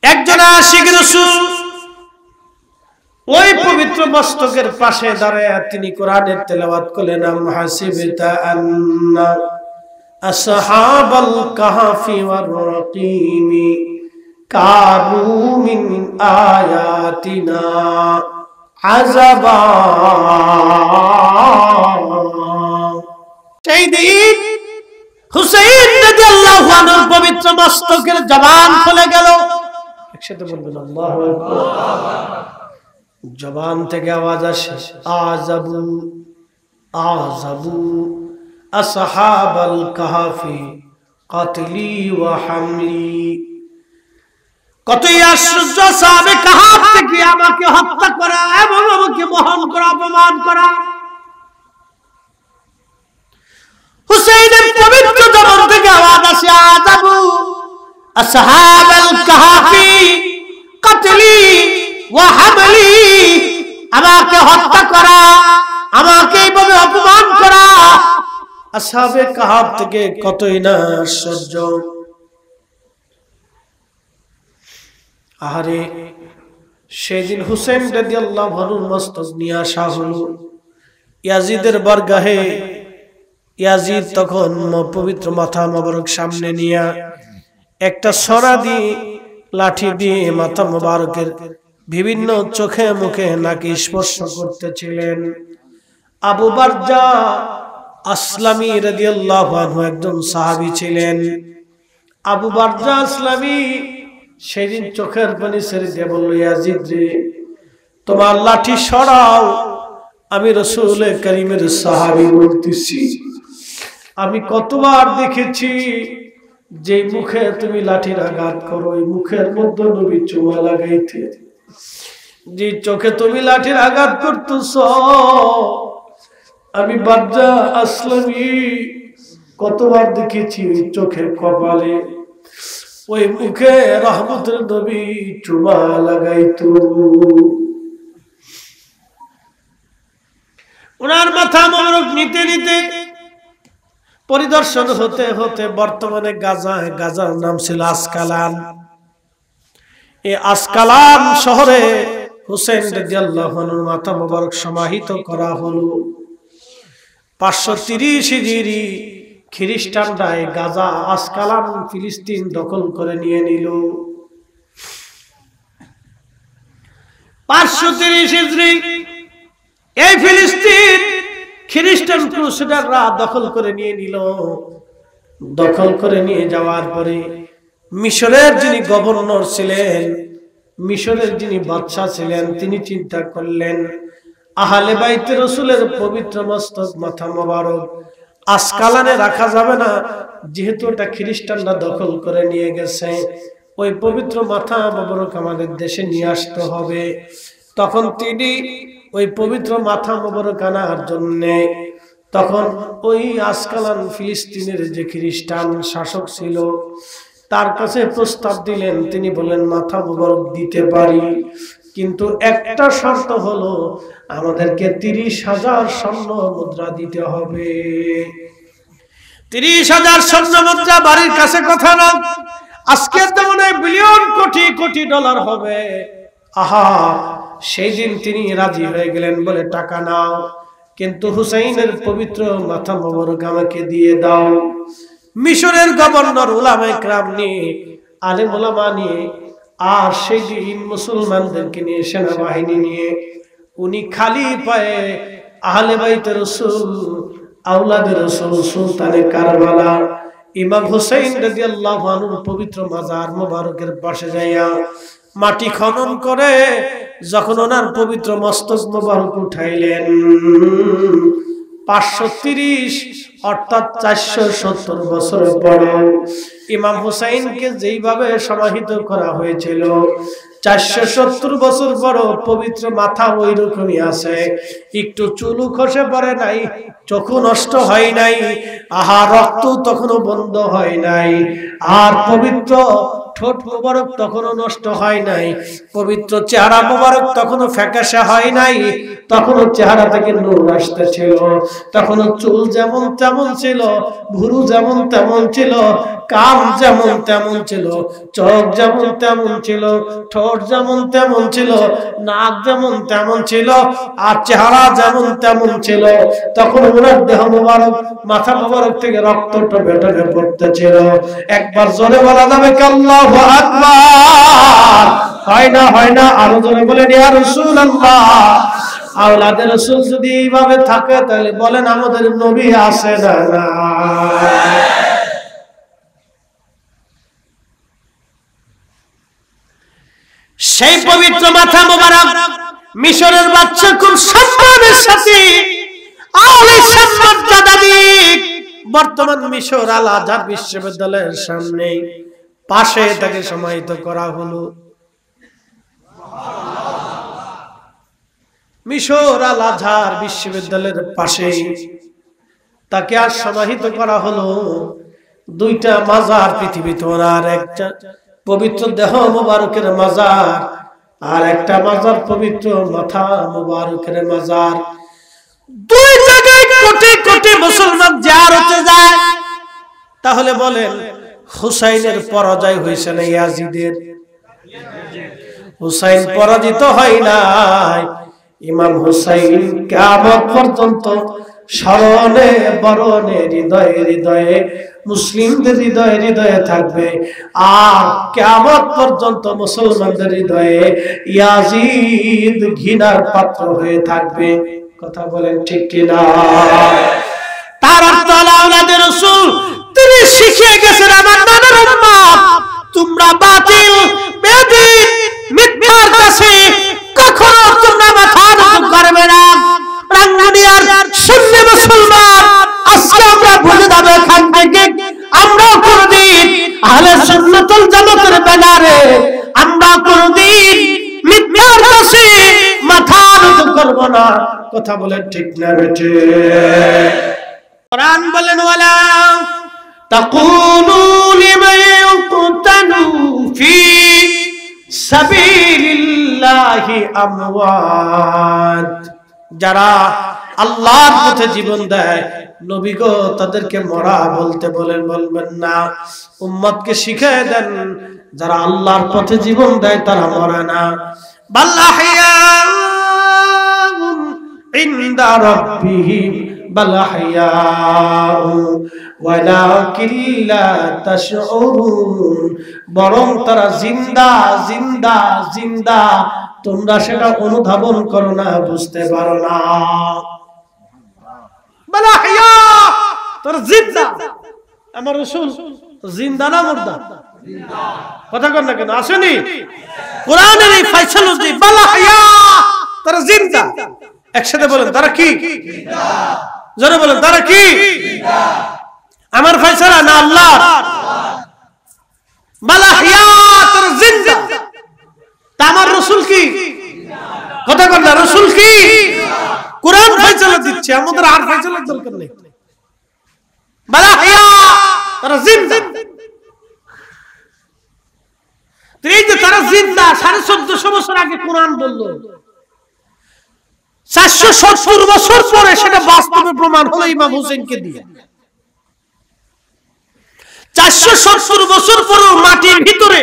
একজন আশিক রাসূল ওই পবিত্র মস্তকের পাশে দাঁড়ায় তিনি কোরআনের তেলাওয়াত করলেন আম হাসিবতা আন্না আসহাবাল কাহফি ওয়ার রাকিমি কানু মিন আয়াতিনা আযাবা। সেই দিন হুসাইন রাদিয়াল্লাহু আনহুর পবিত্র মস্তকের জবান খুলে গেল। একসাথে বলবেন আল্লাহু আকবার। জবান থেকে আওয়াজ আসে আযাবু আযাবু আসহাবাল কাহফি কাতলি ওয়া হামলি। কতই আশ্চর্য, সাহাবে কাহফ থেকে আমাকে হত্যা করা এবং আমাকে বহন করা, অপমান করা। হুসাইনের পবিত্র জবান থেকে আওয়াজ আসে আযাবু আসহাবাল কাহফি কাতলি ওয়া হামলি। আমাকে হত্যা করা, আমাকে এইভাবে অপমান করা। আসহাবে কাহফ থেকে কতই না আশ্চর্য। আরে সেদিন হুসাইন রাদিয়াল্লাহু আনহুর মস্তক নিয়ে আসা হলো ইয়াজিদের বারগাহে। ইয়াজিদ তখন পবিত্র মাথা মোবারক সামনে নিয়ে একটা ছড়া দিয়ে, লাঠি দিয়ে মাথা মোবারকের বিভিন্ন চোখে মুখে নাকি স্পর্শ করতেছিলেন। আবু বারজা আসলামী রাদিয়াল্লাহু আনহু একজন সাহাবী ছিলেন। আবু বারজা আসলামী সেদিন চোখের পানি ছেড়ে দিয়ে বলল, ইয়াজিদ রে, তোমার লাঠি সরাও। আমি রাসূল কারীমের সাহাবী বলতেছি, আমি কতবার দেখেছি যে মুখে তুমি লাঠির আঘাত করো, এই মুখের মধ্যে নবী চুমা লাগাইতে, যে চোখে তুমি লাঠির আঘাত করতেছ, আমি বারজা আসলামী কতবার দেখেছি ওই চোখের কপালে, ওই মুখে রহমতের নবী চুমা লাগাইতো। ওনার মাথা মোবারক নিতে নিতে পরিদর্শন হতে হতে বর্তমানে গাজার নাম ছিল আসকালান। এই আসকালান শহরে হুসাইন রাদিয়াল্লাহু আনহুর মাথা মোবারক সমাহিত করা হলো। 530 হিজরি খ্রিস্টানরা গাজা আসকালান ফিলিস্তিন দখল করে নিয়ে নিল। 530 হিজরি এই ফিলিস্তিন খ্রিস্টান ক্রুসেডাররা দখল করে নিয়ে নিল। দখল করে নিয়ে যাওয়ার পরে মিশরের যিনি গভর্নর ছিলেন, মিশরের যিনি বাদশা ছিলেন, তিনি চিন্তা করলেন আহলে বাইতে রাসূলের পবিত্র মস্তক মাথা মোবারক আসকালানে রাখা যাবে না, যেহেতু এটা খ্রিস্টানরা দখল করে নিয়ে গেছে। ওই পবিত্র মাথা মোবারক আমাদের দেশে নিয়ে আসতে হবে। তখন তিনি ওই পবিত্র মাথা মোবারক আনার জন্য তখন ওই আসকালান ফিলিস্তিনের যে খ্রিস্টান শাসক ছিল তার কাছে প্রস্তাব দিলেন। তিনি বলেন মাথা মোবারক দিতে পারি, কিন্তু একটা শর্ত হলো আমাদেরকে 30,000 স্বর্ণ মুদ্রা দিতে হবে। 30,000 স্বর্ণ মুদ্রা বাড়ির কাছে কথা না, আজকের দামে বিলিয়ন কোটি কোটি ডলার হবে। আহা, সেই দিন তিনি রাজি হয়ে গেলেন, বলে টাকা নাও, কিন্তু হুসাইনের পবিত্র মাথা মোবারক আমাকে দিয়ে দাও। মিশরের গভর্নর উলামায়ে কেরাম নিয়ে, আলেম উলামা নিয়ে, আর সেই দিন মুসলমানদেরকে নিয়ে, সেনাবাহিনী নিয়ে উনি খালি পায়ে আহলে বাইত রাসূল, আওলাদে রাসূল, সুলতানে কারবালা ইমাম হুসাইন রাদিয়াল্লাহু আনহুর পবিত্র মাজার মোবারকের পাশে যাইয়া মাটি খনন করে যখন ওনার পবিত্র মস্তক মোবারক উঠাইলেন, 530 অর্থাৎ 470 বছর পরে ইমাম হুসাইনকে যেইভাবে সমাহিত করা হয়েছিল, 470 বছর পর পবিত্র মাথা ওই রকমই আছে, একটু চুলু খসে পড়ে নাই, চক্ষু নষ্ট হয় নাই, আহা রক্ত তখনও বন্ধ হয় নাই, আর পবিত্র ঠোঁট মোবারক তখনও নষ্ট হয় নাই, পবিত্র চেহারা মোবারক তখনও ফ্যাকাশে হয় নাই, তখনও চেহারা থেকে নূর আসতেছিল, তখনও চুল যেমন তেমন ছিল, ভুরু যেমন তেমন ছিল, কান যেমন তেমন ছিল, চোখ যেমন তেমন ছিল, ঠোঁট যেমন তেমন ছিল, নাক যেমন তেমন ছিল, আর চেহারা যেমন তেমন ছিল। তখন ওনার দেহ মোবারক, মাথা মোবারক থেকে রক্ত টপে টপে পড়তেছিল। একবার জোরে বলা যাবে আল্লাহু আকবার? হয় না, হয় না? আরো জোরে বলেন ইয়া রাসূলুল্লাহ। আওলাদের রাসূল যদি এইভাবে থাকে তাহলে বলেন আমাদের নবী আছে না? সেই পবিত্র মাথা মোবারক মিশরের বাচ্চা খুব সম্মানের সাথে আলে সম্মানদাতা দিক বর্তমান মিশর আল আজহার বিশ্ববিদ্যালয়ের সামনে পাশে তাকে সমাহিত করা হলো। মিশর আল আজহার বিশ্ববিদ্যালয়ের পাশে তাকে আর সমাহিত করা হলো। দুইটা মাজার পৃথিবীতে, আর একটা পবিত্র দেহ মোবারকের মাজার, আর একটা মাজার পবিত্র মাথা মোবারকের মাজার। দুই জায়গায় কোটি কোটি মুসলমান জিয়ারতে যায়। তাহলে বলেন হুসাইনের পরাজয় হয়েছে না ইয়াজিদের? হুসাইন পরাজিত হয় নাই। ইমাম হুসাইন কিয়ামত পর্যন্ত স্মরণে বরণে হৃদয়ে হৃদয়ে মুসলিমদের হৃদয়ে হৃদয়ে থাকবে, আর কিয়ামত পর্যন্ত মুসলমানদের হৃদয়ে ইয়াজিদ ঘৃণার পাত্র হয়ে থাকবে। কথা বলেন ঠিক কি না? তার অর্থ আওলাদের রাসূল তিনি শিখিয়ে গেছেন আমার নানার উম্মত, তোমরা বাতিল বেদিন মিথ্যার কাছে কখনো তোমরা মাথা নত করবে না। রাঙ্গুনিয়ার সুন্নি মুসলমান আজকে আমরা ভুলে যাব এখান থেকে, আমরা কোনদিন আহলে সুন্নাতুল জামাতের ব্যানারে আমরা কোনদিন মিথ্যার কাছে মাথা নত করব না। কথা বলেন ঠিক না বেটে? কোরআন বলেন ওয়ালা তাকুলু লিমান ইয়াকতালু ফি সাবিলিল্লাহি আমওয়াত, যারা আল্লাহর পথে জীবন দেয় নবী গো তাদেরকে মরা বলতে বলবেন না। উম্মতকে শিখিয়ে দেন যারা আল্লাহর পথে জীবন দেয় তারা মরে না। বাল্লাহিয়া ইনদা রাব্বিহিম বালাহিয়া ওয়ালাকিন লা তাশউরুন, বরং তারা জিন্দা জিন্দা জিন্দা, তোমরা সেটা অনুধাবন করো না, বুঝতে পারো না। বালাহিয়া তোর জিন্দা, আমার রাসূল জিন্দা না মুর্দা? জিন্দা। কথা কর না কেন? আসেনি কোরআনের এই ফয়সালা যে বালাহিয়া তারা জিন্দা। একসাথে বলেন তারা কি? জিন্দা। জোরে বলেন তারা কি? জিন্দা। আমার ফয়সালা না আল্লাহ? বালাহিয়া তারা জিন্দা। তা আমার রাসূল কি? কথা কর না, রাসূল কি? কোরআন ফয়সালা দিচ্ছে, আমাদের আর ফয়সালার দরকার নেই। বালাহিয়া তারা জিন্দা। এই যে তারা জিন্দা 1450 বছর আগে কোরআন বলল, 470 বছর পরে সেটা বাস্তবে প্রমাণ হলো ইমাম হোসেনকে দিয়ে। 470 বছর পরে মাটির ভিতরে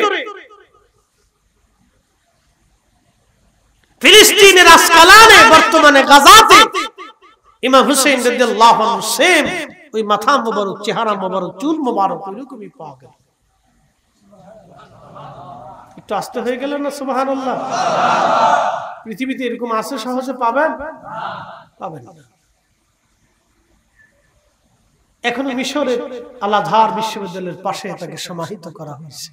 ফিলিস্তিনের আসকালানে, বর্তমানে গাজাতে ইমাম হোসেন রাদিয়াল্লাহু আনহু সেম ওই মাথা মোবারক, চেহারা মোবারক, চুল মোবারক এরকমই পাওয়া গেল। একটু আস্তে হয়ে গেল না? সুবহানাল্লাহ। পৃথিবীতে এরকম আছে সহজে পাবেন? পাবেন না। এখনো মিশরের আল আজহার বিশ্ববিদ্যালয়ের পাশে তাকে সমাহিত করা হয়েছে।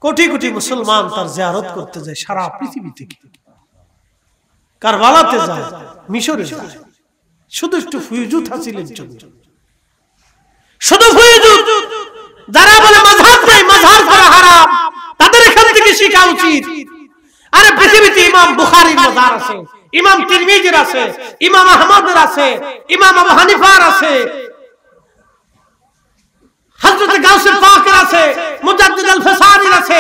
কোটি কোটি মুসলমান তার জিয়ারত করতে যায় সারা পৃথিবী থেকে। কারবালাতে যায়, মিশরে যায়, শুধু একটু ফুয়ুজুত হাসিলের জন্য। শুধু ফুয়ুজুত। যারা বলে মাযহাব নাই, মাযহাব করা হারাম, তাদের এখান থেকে শেখা উচিত। আরে পৃথিবীতে ইমাম বুখারীর মাজার আছে, ইমাম তিরমিজির আছে, ইমাম আহমদের আছে, ইমাম আবু হানিফার আছে, হযরত গাউসে পাকের আছে, মুজাদ্দিদ আল ফাসারির আছে,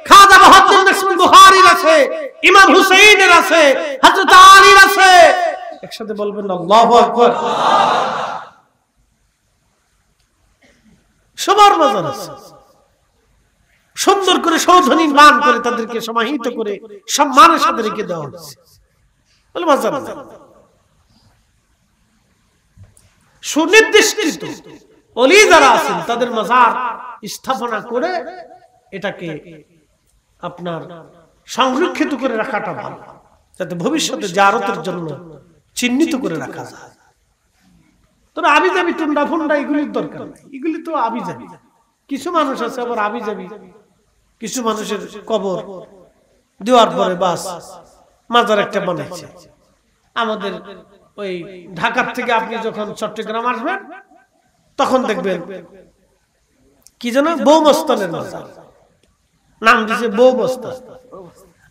খাজা বাহাউদ্দিন নকশবন্দি বুখারীর আছে, ইমাম হুসাইনের আছে, হযরত আলীর আছে। একসাথে বলবেন আল্লাহু আকবার। সবার মাজার আছে, সুন্দর করে সৌধ নির্মাণ করে তাদেরকে সমাহিত করে সম্মানের সাথে রেখে দেওয়া হচ্ছে। বলে মাজার সুনির্দিষ্ট ওলি যারা আছেন তাদের মাজার স্থাপনা করে এটাকে আপনার সংরক্ষিত করে রাখাটা ভালো, যাতে ভবিষ্যতে জিয়ারতের জন্য চিহ্নিত করে রাখা যায়। তবে আবিজাবি টুন্ডা ফুন্ডা এগুলির দরকার নাই, এগুলি তো আবিজাবি। কিছু মানুষ আছে আবার আবিজাবি, কিছু মানুষের কবর দেওয়ার পরে বাস মাজার একটা বানাইছে। আমাদের ওই ঢাকার থেকে আপনি যখন চট্টগ্রাম আসবেন তখন দেখবেন কি যেন বউ মস্তানের মাজার, নাম দিয়েছে বউ মস্তান।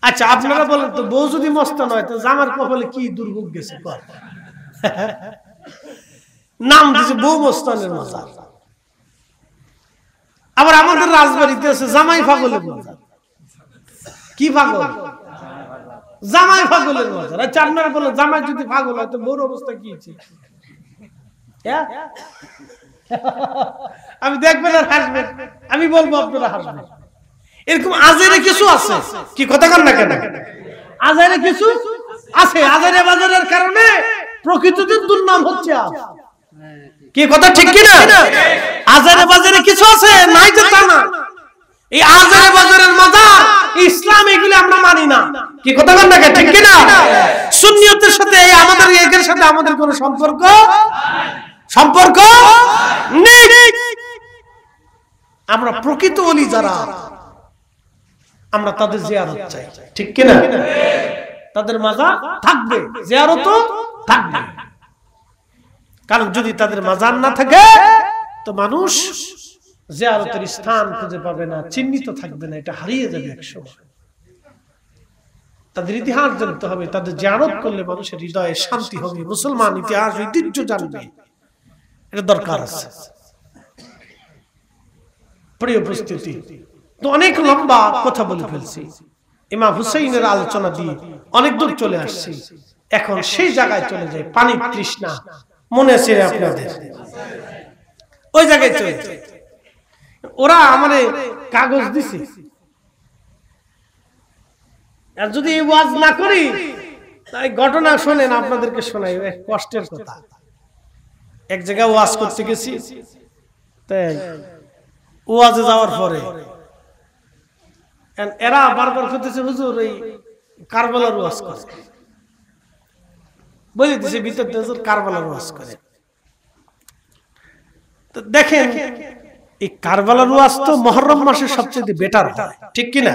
আচ্ছা আপনারা বলেন তো, বউ যদি মস্তান হয় তো জামার কপালে কি দুর্ভোগ গেছে? নাম দিয়েছে বউ মস্তানের মাজার। আবার আমাদের রাজবাড়িতে আছে জামাই পাগলের মাজার। কি পাগল? জামাই পাগলের মাজার। আচ্ছা আপনারা বলেন, জামাই যদি পাগল হয় তো বউর অবস্থা কি? আমি দেখবেন আর হাসবেন, আমি বলবো আপনারা হাসবেন। এরকম আজেরে কিছু আছে, কি কথা কন না কেন? আজেরে কিছু আছে, আজেরে বাজারের কারণে প্রকৃতিতে দুর্নাম হচ্ছে। কি কথা ঠিক কি না? আজেরে বাজারে কিছু আছে, নাই যে তা না। এই আজেরে বাজারের মাজার ইসলাম এগুলি আমরা মানি না। কি কথা কন না কেন? ঠিক কি না? সুন্নিয়তের সাথে আমাদের এর সাথে আমাদের কোনো সম্পর্ক নেই। আমরা প্রকৃত ওলি যারা, আমরা তাদের জিয়ারত চাই। ঠিক কি না? তাদের মাজার থাকবে, জিয়ারতও থাকবে। কারণ যদি তাদের মাজার না থাকে তো মানুষ জিয়ারতের স্থান খুঁজে পাবে না, চিহ্নিত থাকবে না, এটা হারিয়ে যাবে একসময়। তাদের ইতিহাস জানতে হবে, তাদের জিয়ারত করলে মানুষের হৃদয়ে শান্তি হবে, মুসলমান ইতিহাস ঐতিহ্য জানবে, এটা দরকার আছে। প্রিয় উপস্থিতি, তো অনেক লম্বা কথা বলে ফেলছি, ইমাম হুসাইনের আলোচনা দিয়ে অনেক দূর চলে আসছি। এখন সেই জায়গায় চলে যাই, পানির তৃষ্ণা মনে আছে আপনাদের? ওই জায়গায় চলে যাই। ওরা আমারে কাগজ দিছে, আর যদি এই ওয়াজ না করি তাই ঘটনা শোনেন, আপনাদেরকে শোনাই কষ্টের কথা। এক জায়গায় ওয়াজ করতে গেছি, তাই ওয়াজে যাওয়ার পরে এরা বারবার করতেছে, হুজুর এই কারবালার ওয়াজ করে, বলে দিছে ভিতর হুজুর কারবালার ওয়াজ করে। তো দেখেন, এই কারবালার ওয়াজ তো মুহররম মাসে সবচেয়ে বেটার হয়, ঠিক কি না?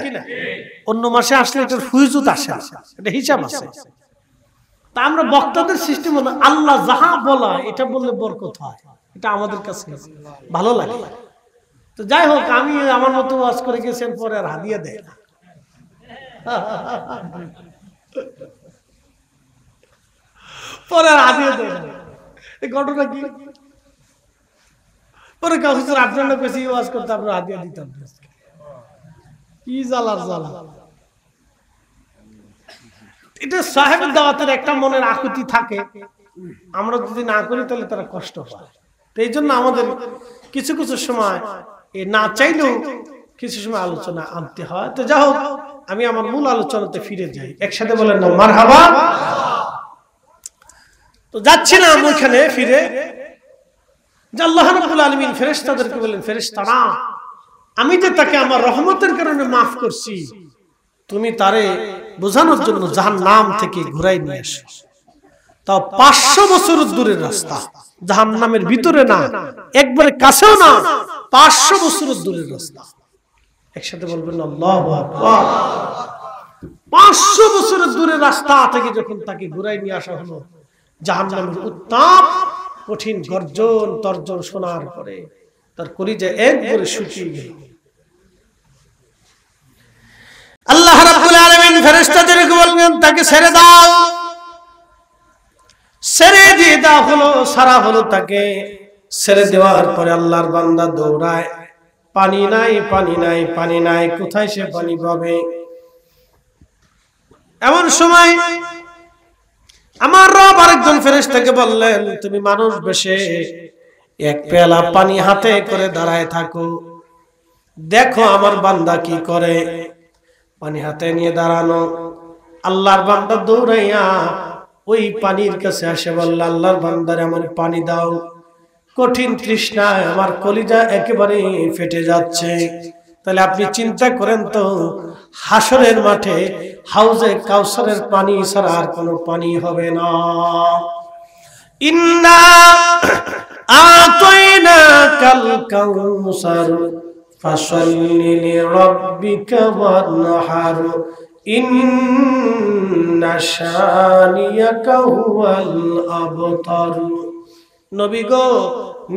অন্য মাসে আসলে এটার ফুয়ুজুত আসে, এটা হিসাব আছে। তা আমরা বক্তাদের সিস্টেম হলো আল্লাহ যাহা বলা এটা বললে বরকত হয়, এটা আমাদের কাছে ভালো লাগে। তো যাই হোক, আমি আমার মতো ওয়াজ করে গেছেন, পরে আর হাদিয়া দেয় না। পরে আর হাদিয়া দেয় না। এই ঘটনা কি? পরে কাউকে আপনার বেশি ওয়াজ করতে আপনার হাদিয়া দিতাম। কি জ্বালার জ্বালা! এটা সাহেবের দাওয়াতের একটা মনের আকুতি থাকে, আমরা যদি না করি তাহলে তারা কষ্ট পায়। তো এই জন্য আমাদের কিছু কিছু সময় না চাইলেও কিছু সময় আলোচনা আনতে হয়। তো যাই হোক, আমি আমার মূল আলোচনাতে ফিরে যাই। একসাথে বলেন না মারহাবা। তো যাচ্ছিলাম ওইখানে ফিরে, যে আল্লাহ রাব্বুল আলামিন ফেরেশতাদেরকে বলেন, ফেরেশতারা, আমি যে তাকে আমার রহমতের কারণে মাফ করছি, তুমি তারে বোঝানোর জন্য জাহান্নাম থেকে ঘুরাই নিয়ে আসো। তাও 500 বছর দূরের রাস্তা, জাহান্নামের ভিতরে না, একবারে কাছেও না, 500 বছর দূরের রাস্তা। একসাথে বলবেন আল্লাহু আকবার। 500 বছর দূরের রাস্তা থেকে যখন তাকে ঘুরাই নিয়ে আসা হলো, জাহান্নামের উত্তাপ কঠিন গর্জন তর্জন শোনার পরে তার কলিজা একবারে শুকিয়ে গেল। আল্লাহ রাব্বুল আলামিন ফেরেশতাদেরকে বললেন, তাকে ছেড়ে দাও। ছেড়ে দিয়ে দেওয়া হলো, সারা হলো তাকে। ছেড়ে দেওয়ার পরে আল্লাহর বান্দা দৌড়ায়, পানি নাই পানি নাই পানি নাই, কোথায় সে পানি পাবে? এমন সময় আমার রব আরেকজন ফেরেশতাকে বললেন, তুমি মানুষ বেশে এক পেয়ালা পানি হাতে করে দাঁড়ায় থাকো, দেখো আমার বান্দা কি করে। পানি হাতে নিয়ে দাঁড়ানো, আল্লাহর বান্দা দৌড়াইয়া ওই পানির কাছে আসে বলল, আল্লাহর বান্দারে আমার পানি দাও, কঠিন তৃষ্ণায় আমার কলিজা একেবারে ফেটে যাচ্ছে। তাহলে আপনি চিন্তা করেন তো, হাসরের মাঠে হাউজে কাউসারের পানি ছাড়া আর কোনো পানি হবে না। ইন্না আতাইনাকাল কাউসার ফাসাল্লি লিরাব্বিকা ওয়ানহার ইন্না শানিয়াকা হুয়াল আবতার। নবী গো,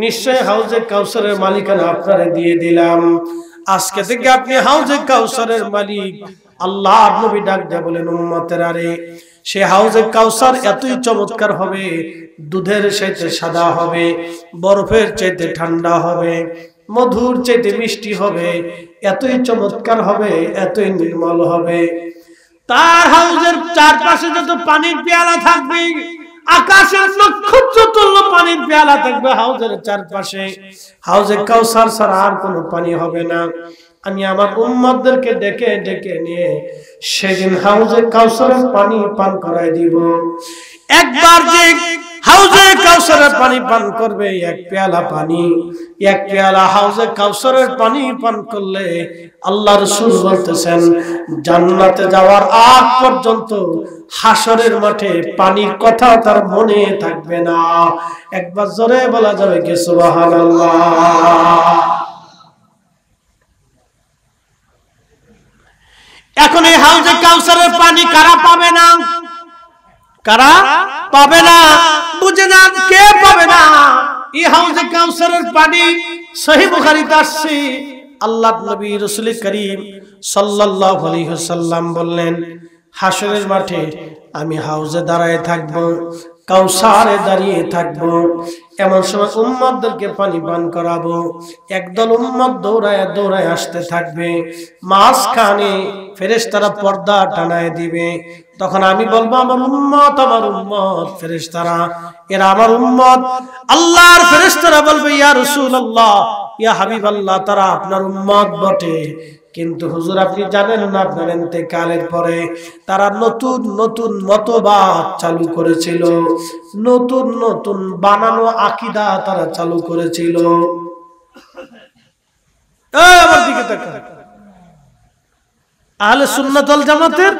নিশ্চয় হাউজে কাউসারের মালিকানা আপনারে দিয়ে দিলাম, আজকে থেকে আপনি হাউজে কাউসারের মালিক। আল্লাহ নবী ডাক দিয়ে বলেন, উম্মতের আরে সে হাউজে কাউসার এতই চমৎকার হবে, দুধের চাইতে সাদা হবে, বরফের চাইতে ঠান্ডা হবে, মধুর চাইতে মিষ্টি হবে, এতই চমৎকার হবে, এতই নির্মল হবে। তার হাউজের চারপাশে যত পানির পেয়ালা থাকবে, আকাশের নক্ষত্র তুল্য পানির পেয়ালা থাকবে হাউজের চারপাশে। হাউজে কাউসার ছাড়া আর কোনো পানি হবে না। আমি আমার উম্মতদেরকে ডেকে ডেকে নিয়ে সেদিন হাউজে কাউসারের পানি পান করাই দিব। একবার যে হাউজে কাউসারের পানি পান করবে, এক পেয়ালা পানি, এক পেয়ালা হাউজে কাউসারের পানি পান করলে আল্লাহ রাসূল বলতেছেন, জান্নাতে যাওয়ার আগ পর্যন্ত হাসরের মাঠে পানির কথা তার মনে থাকবে না। একবার জোরে বলা যাবে কি সুবহানাল্লাহ। এখন এই হাউজে কাউসারের পানি কারা পাবে না? কারা পাবে না? বুঝে যান, কে পাবে না? এই হাউজে কাউসারের পানি সহিহ বুখারীতে আসছে, আল্লাহর নবী রাসূল করিম সাল্লাল্লাহু আলাইহি ওয়াসাল্লাম বললেন, হাসরের মাঠে আমি হাউজে দাঁড়ায় থাকবো, কাউসারে দাঁড়িয়ে থাকবো, এমন সময় উম্মতদেরকে পানি পান করাবো। একদল উম্মত দৌড়ায় দৌড়ায় আসতে থাকবে, মাঝখানে ফেরেশতারা পর্দা টানায় দিবে। তখন আমি বলবো, আমার উম্মত, আমার উম্মত। ফেরেশতারা, এরা আমার উম্মত। আল্লাহর ফেরেশতারা বলবে, ইয়া রাসূলুল্লাহ, ইয়া হাবিবাল্লাহ, তারা আপনার উম্মত বটে, কিন্তু হুজুর আপনি জানেন না, আপনার ইন্তেকালের পরে তারা নতুন নতুন মতবাদ চালু করেছিল, নতুন নতুন বানানো আকীদা তারা চালু করেছিল। আমার দিকে তাকান, আহলে সুন্নাত ওয়াল জামাতের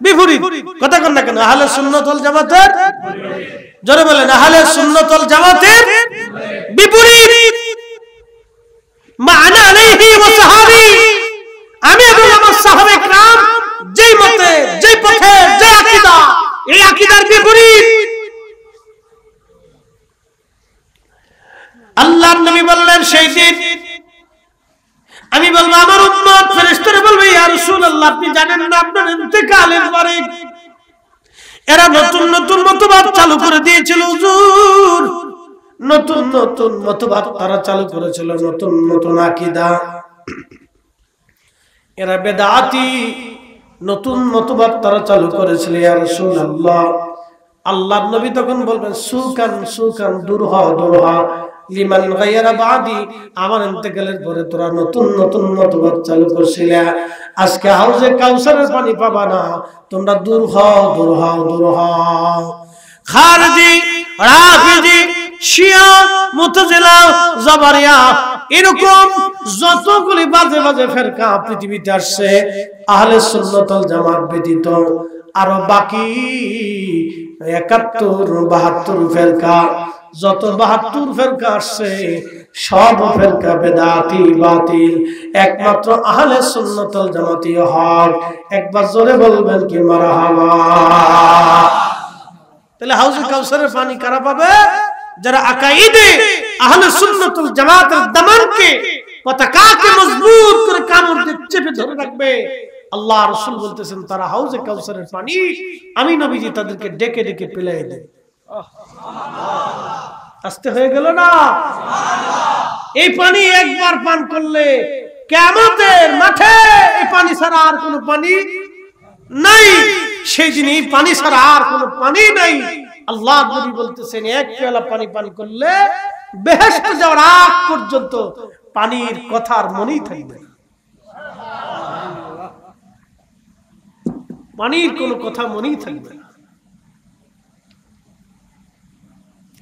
বিপরীত কথা কোন না কেন? আহলে সুন্নাত ওয়াল জামাতের, জোরে বলেন, আহলে সুন্নাত ওয়াল জামাতের বিপরীত। মা আনা আলাইহি ওয়া সাহাবী, আমি এবং আমার সাহাবায়ে کرام যেই মতে, যেই পথে, যে আকীদা, এই আকীদার বিপরীত। আল্লাহর নবী বললেন, সেই দিন আমি বলবো আমার উম্মত, ফেরেশতারা বলবে, ইয়া রাসূলুল্লাহ আপনি জানেন না, আপনার ইন্তেকালের পরে এরা নতুন নতুন মতবাদ চালু করে দিয়েছিল হুজুর, নতুন নতুন মতবাদ তারা চালু করেছিল, নতুন নতুন আকীদা, এরা বেদাতি নতুন মতবাদ তারা চালু করেছিল। ইয়া রাসূলুল্লাহ, আল্লাহর নবী তখন বলবেন, সুকান সুকান, দূর হ দূর হ, লিমান গায়রা বাদি, আমার ইন্তেকালের পরে তোরা নতুন নতুন মতবাদ চালু করছিলে, আজকে হাউজে কাউসারের পানি পাবা না, তোমরা দূর হও দূর হও দূর হও। খারজি, রাফিজি, শিয়া, মুতাজিলা, জাবারিয়া, এরকম যতগুলি বাজে বাজে ফেরকা পৃথিবীতে আসছে, আহলে সুন্নাত ওয়াল জামাত ব্যতীত আরো বাকি ৭১-৭২ ফেরকা, যত ৭২ ফেরকা আসছে সব ফেরকা বেদাতি বাতিল, একমাত্র আহলে সুন্নাত ওয়াল জামাতই হক। একবার জোরে বলবেন কি মারহাবা। তাহলে হাউজে কাউসারের পানি কারা পাবে? যারা আকাইদে আহলে সুন্নাত ওয়াল জামাতের দামানকে, পতাকাকে মজবুত করে কামড় দিয়ে চেপে ধরে রাখবে। আল্লাহ রাসূল বলতেছেন, তারা হাউজে কাউসারের পানি আমি নবীজি তাদেরকে ডেকে ডেকে পিলাই দেব। আস্তে হয়ে গেল না? এই পানি একবার পান করলে কিয়ামতের মাঠে এই পানি ছাড়া আর কোনো পানি নাই। সেই দিন এই পানি ছাড়া আর কোনো পানি নাই। আল্লাহ নবী বলতেছেন এক পেয়ালা পানি পান করলে বেহেশতে যাওয়ার আগ পর্যন্ত পানির কথার মনেই থাকবে না, পানির কোনো কথা মনেই থাকবে না।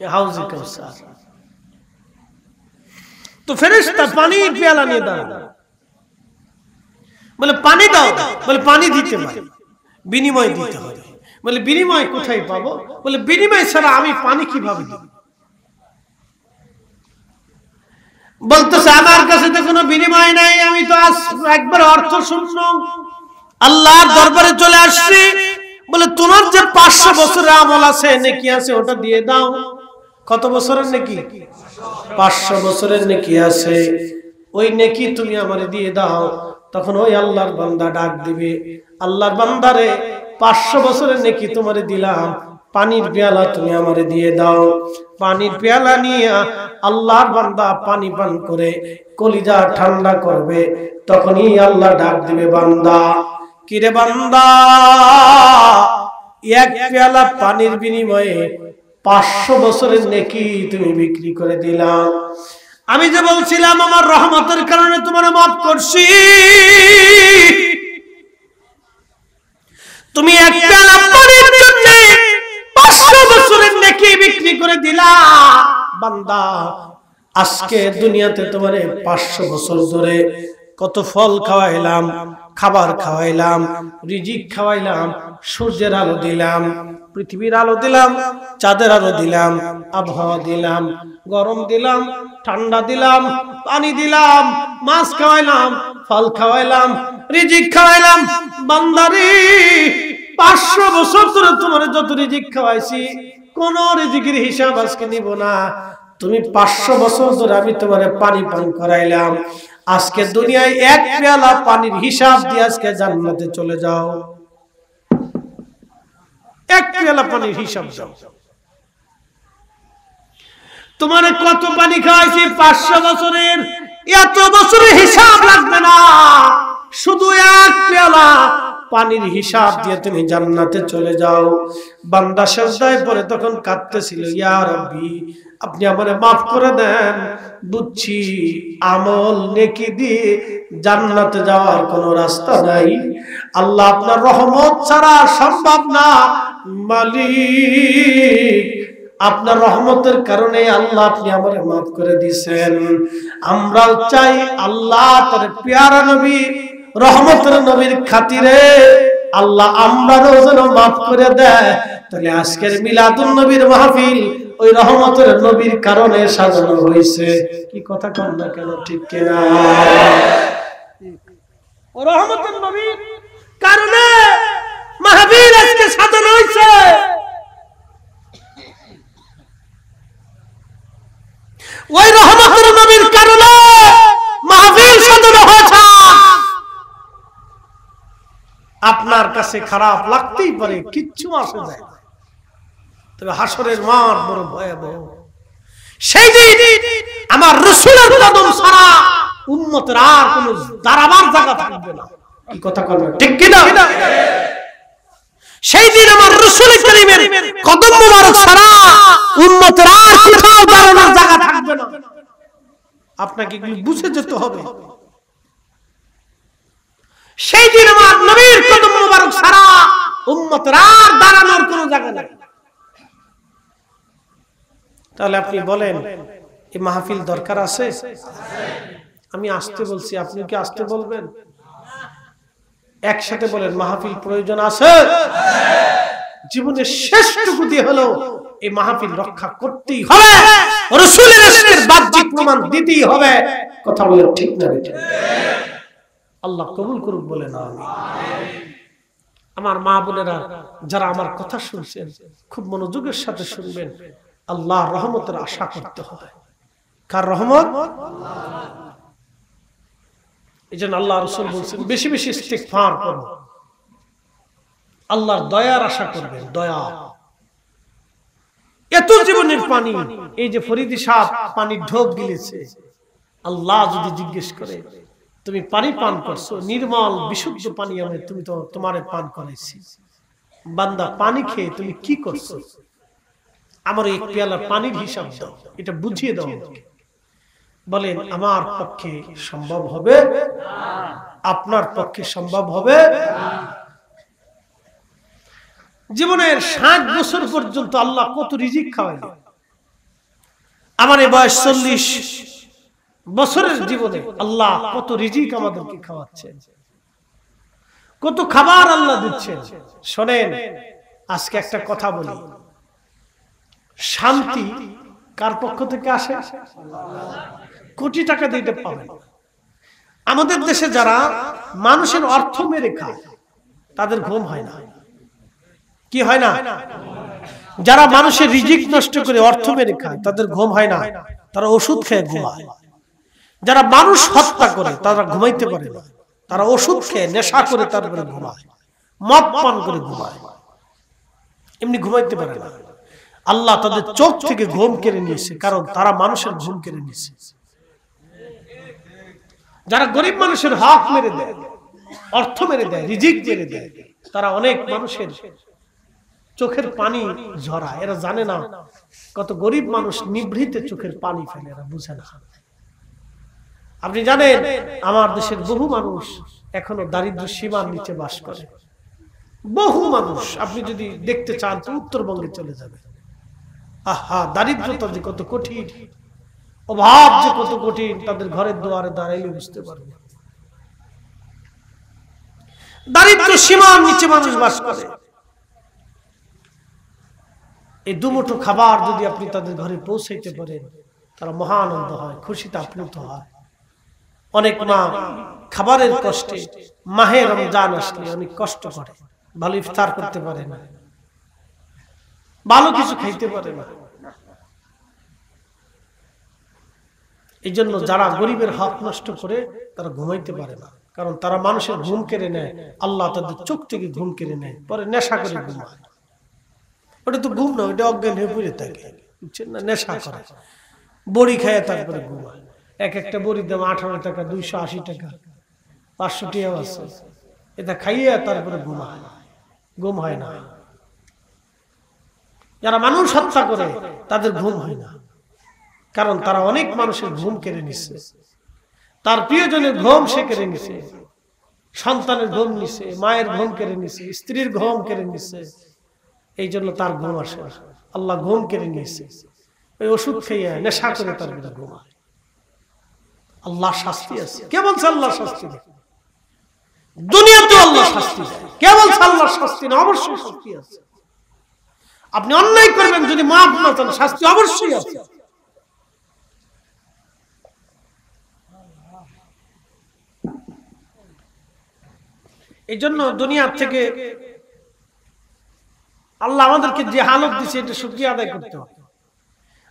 হাউজে কাউসার। তো ফেরেশতা পানির পেয়ালা নিয়ে দাঁড়ায়, বলে পানি দাও, বলে পানি দিতে পারি, বিনিময় দিতে হবে। বলে বিনিময় কোথায় পাবো? বলে বিনিময় ছাড়া আমি পানি কিভাবে দেব? বলতেছে আমার কাছে তো কোনো বিনিময় নাই, আমি তো আজ একবার অর্থ শূন্য আল্লাহর দরবারে চলে আসছি। বলে তোমার যে 500 বছরের আমল আছে, নেকি আছে, ওটা দিয়ে দাও। কত বছরের নেকি? 500 বছরের নেকি আছে, ওই নেকি তুমি আমারে দিয়ে দাও। তখন ওই আল্লাহর বান্দা ডাক দিবে, আল্লাহর বান্দারে 500 বছরের নেকি তোমারে দিলাম, পানির পেয়ালা তুমি আমারে দিয়ে দাও। পানির পেয়ালা নিয়ে আল্লাহর বান্দা পানি পান করে কলিজা ঠান্ডা করবে। তখনই আল্লাহ ডাক দিবে, বান্দা, কিরে বান্দা, এক পেয়ালা পানির বিনিময়ে 500 বছরের নেকি তুমি বিক্রি করে দিলাম। আমি যে বলছিলাম আমার রহমতের কারণে তোমার মাফ করছি, তুমি এক পেয়ালা পানির জন্য 500 বছরের নেকি বিক্রি করে দিলা। বান্দা, আজকে দুনিয়াতে তোমারে 500 বছর ধরে কত ফল খাওয়াইলাম, খাবার খাওয়াইলাম, রিজিক খাওয়াইলাম, সূর্যের আলো দিলাম, পৃথিবীর আলো দিলাম, চাঁদের আলো দিলাম, আবহাওয়া দিলাম, গরম দিলাম, ঠান্ডা দিলাম, পানি দিলাম, মাছ খাওয়াইলাম, ফল খাওয়াইলাম, রিজিক খাওয়াইলাম। বান্দারে, 500 বছর ধরে তোমার যত রিজিক খাওয়াইছি, কোন রিজিকের হিসাব আজকে নিব না। তুমি 500 বছর ধরে আমি তোমারে পানি পান করাইলাম, আজকে দুনিয়ায় এক পেয়ালা পানির হিসাব দিয়ে আজকে জান্নাতে চলে যাও। এক পেয়ালা পানির হিসাব দাও। তোমারে কত পানি খাওয়াইছি 500 বছরের, এত বছরের হিসাব লাগবে না, শুধু এক পেয়ালা পানির হিসাব দিয়ে তুমি জান্নাতে চলে যাও। বান্দা সিজদায় পড়ে তখন কাঁদতেছিল, ইয়া রাব্বি, আপনি আমারে মাফ করে দেন, বুঝছি আমল নেকি দিয়ে জান্নাতে যাওয়ার কোনো রাস্তা নাই। আল্লাহ, আপনার রহমত ছাড়া সম্ভব না। মালিক, আপনার রহমতের কারণে আল্লাহ আপনি আমারে মাফ করে দিয়েছেন। আমরাও চাই আল্লাহ তার প্যারা নবী রহমতের নবীর খাতিরে আল্লাহ আমরাও যেন মাফ করে দেয়। তাহলে আজকের মিলাদুন নবীর মাহফিল ওই রহমতের নবীর কারণে সাজানো হয়েছে। কি কথা কন না কেন, ঠিক কিনা? ও রহমতের নবীর কারণে মাহফিল আজকে সাজানো হয়েছে। ওই রহমতের নবীর কারণে মাহফিল সাজানো হয়েছে। আপনার কাছে খারাপ লাগতেই পারে, কিচ্ছু আসে যায় না, তবে হাসরের মাঠ বড় ভয়াবহ। সেই দিন আমার রাসূলের কদম ছাড়া উম্মতের আর কোনো দাঁড়াবার জায়গা থাকবে না। কি কথা বলবো, ঠিক কি না? সেই দিন আমার রাসূল কারীমের কদম মোবারক ছাড়া উম্মতের আর কোথাও দাঁড়ানোর জায়গা থাকবে না। আপনাকে এগুলো বুঝে যেতে হবে। সেই দিন আমার নবীর কদম মোবারক ছাড়া উম্মতের আর দাঁড়ানোর কোনো জায়গা নেই। তাহলে আপনি বলেন, এই মাহফিল দরকার আছে? আমি আসতে বলছি, আপনি কি আসতে বলবেন? একসাথে বলেন, মাহফিল প্রয়োজন আছে। জীবনের শেষটুকু দিয়ে হলো এই মাহফিল রক্ষা করতেই হবে, রাসূলের ইশকের বাহ্যিক প্রমাণ দিতেই হবে। কথা বলেন, ঠিক না? আল্লাহ কবুল করুক, বলেন আমিন। আমার মা বোনেরা যারা আমার কথা শুনছেন, খুব মনোযোগের সাথে শুনবেন। আল্লাহর রহমতের আশা করতে হবে। কার রহমত? এইজন্য আল্লাহ রাসূল বলেছেন, বেশি বেশি ইস্তিগফার করুন, আল্লাহর দয়ার আশা করবেন। দয়া, এত জীবনের পানি, এই যে ফরিদি সাহেব পানির ঢোক গিলেছে, আল্লাহ যদি জিজ্ঞেস করে তুমি পানি পান করছো, নির্মল বিশুদ্ধ পানি আমি তুমি তো তোমারে পান করাইছি, বান্দা পানি খেয়ে তুমি কি করছো, আমার এক পেয়ালা পানির হিসাব দাও, এটা বুঝিয়ে দাও। বলেন আমার পক্ষে সম্ভব হবে? আপনার পক্ষে সম্ভব হবে? জীবনের 60 বছর পর্যন্ত আল্লাহ কত রিজিক খাওয়াইলেন। আমার এই বয়স 40 বছরের জীবনে আল্লাহ কত রিজিক আমাদেরকে খাওয়াচ্ছেন, কত খাবার আল্লাহ দিচ্ছেন। শোনেন, আজকে একটা কথা বলি, শান্তি কার পক্ষ থেকে আসে? কোটি টাকা দিতে পাবেন। আমাদের দেশে যারা মানুষের অর্থ মেরে খায় তাদের ঘুম হয় না। কি হয় না? যারা মানুষের রিজিক নষ্ট করে অর্থ মেরে খায় তাদের ঘুম হয় না, তারা ওষুধ খেয়ে ঘুমায়। যারা মানুষ হত্যা করে তারা ঘুমাইতে পারে না, তারা ওষুধ খেয়ে নেশা করে তারপরে ঘুমায়, মদ পান করে ঘুমায়, এমনি ঘুমাইতে পারে না। আল্লাহ তাদের চোখ থেকে ঘুম কেড়ে নিয়েছে, কারণ তারা মানুষের ঘুম কেড়ে নিয়েছে। যারা গরিব মানুষের হক মেরে দেয়, অর্থ মেরে দেয়, রিজিক মেরে দেয়, তারা অনেক মানুষের চোখের পানি ঝরায়। এরা জানে না কত গরিব মানুষ নিভৃতে চোখের পানি ফেলে, এরা বুঝে না। আপনি জানেন আমার দেশের বহু মানুষ এখনো দারিদ্র সীমার নিচে বাস করে। বহু মানুষ, আপনি যদি দেখতে চান তো উত্তরবঙ্গে চলে যাবে। আহা, দারিদ্রতা যে কত কঠিন, অভাব যে কত কঠিন, তাদের ঘরের দুয়ারে দাঁড়াইলে বুঝতে পারবে। দারিদ্র সীমার নিচে মানুষ বাস করে। এই দুমুঠো খাবার যদি আপনি তাদের ঘরে পৌঁছাইতে পারেন, তারা মহানন্দ হয়, খুশিতে আপ্লুত হয়। অনেক মা খাবারের কষ্টে মাহে রমজান আসলে অনেক কষ্ট করে, ভালো ইফতার করতে পারে না, ভালো কিছু খাইতে পারে না। এই জন্য যারা গরিবের হক নষ্ট করে তারা ঘুমাইতে পারে না, কারণ তারা মানুষের ঘুম কেড়ে নেয়। আল্লাহ তাদের চোখ থেকে ঘুম কেড়ে নেয়, পরে নেশা করে ঘুমায়। ওটা তো ঘুম না, ওটা অজ্ঞান হয়ে পড়ে থাকে, বুঝছেন না? নেশা করে, বড়ি খায় তারপরে ঘুমায়। এক একটা বড়ির দাম 18 টাকা, 280 টাকা, 500 টাকা আছে। এটা খাইয়ে তারপরে ঘুমায়, ঘুম হয় না। যারা মানুষ হত্যা করে তাদের ঘুম হয় না, কারণ তারা অনেক মানুষের ঘুম কেড়ে নিচ্ছে। তার প্রিয়জনের ঘুম সে কেড়ে নিছে, সন্তানের ঘুম নিছে, মায়ের ঘুম কেড়ে নিছে, স্ত্রীর ঘুম কেড়ে নিছে। এই জন্য তার ঘুম আসে না। আল্লাহ ঘুম কেড়ে নিয়েছে, ওই ওষুধ খেয়ে নেশা করে তার ঘুমায়। আল্লাহ শাস্তি আছে। কে বলছে আল্লাহ শাস্তি নেই? দুনিয়াতে আল্লাহ শাস্তি দেয়। কে বলছে আল্লাহ শাস্তি না? অবশ্যই শাস্তি আছে। আপনি অন্যায় করবেন, যদি মাফ না চান, শাস্তি অবশ্যই আছে। এই জন্য দুনিয়ার থেকে আল্লাহ আমাদেরকে যে হালত দিচ্ছে এটা শুকরিয়া আদায় করতে হবে।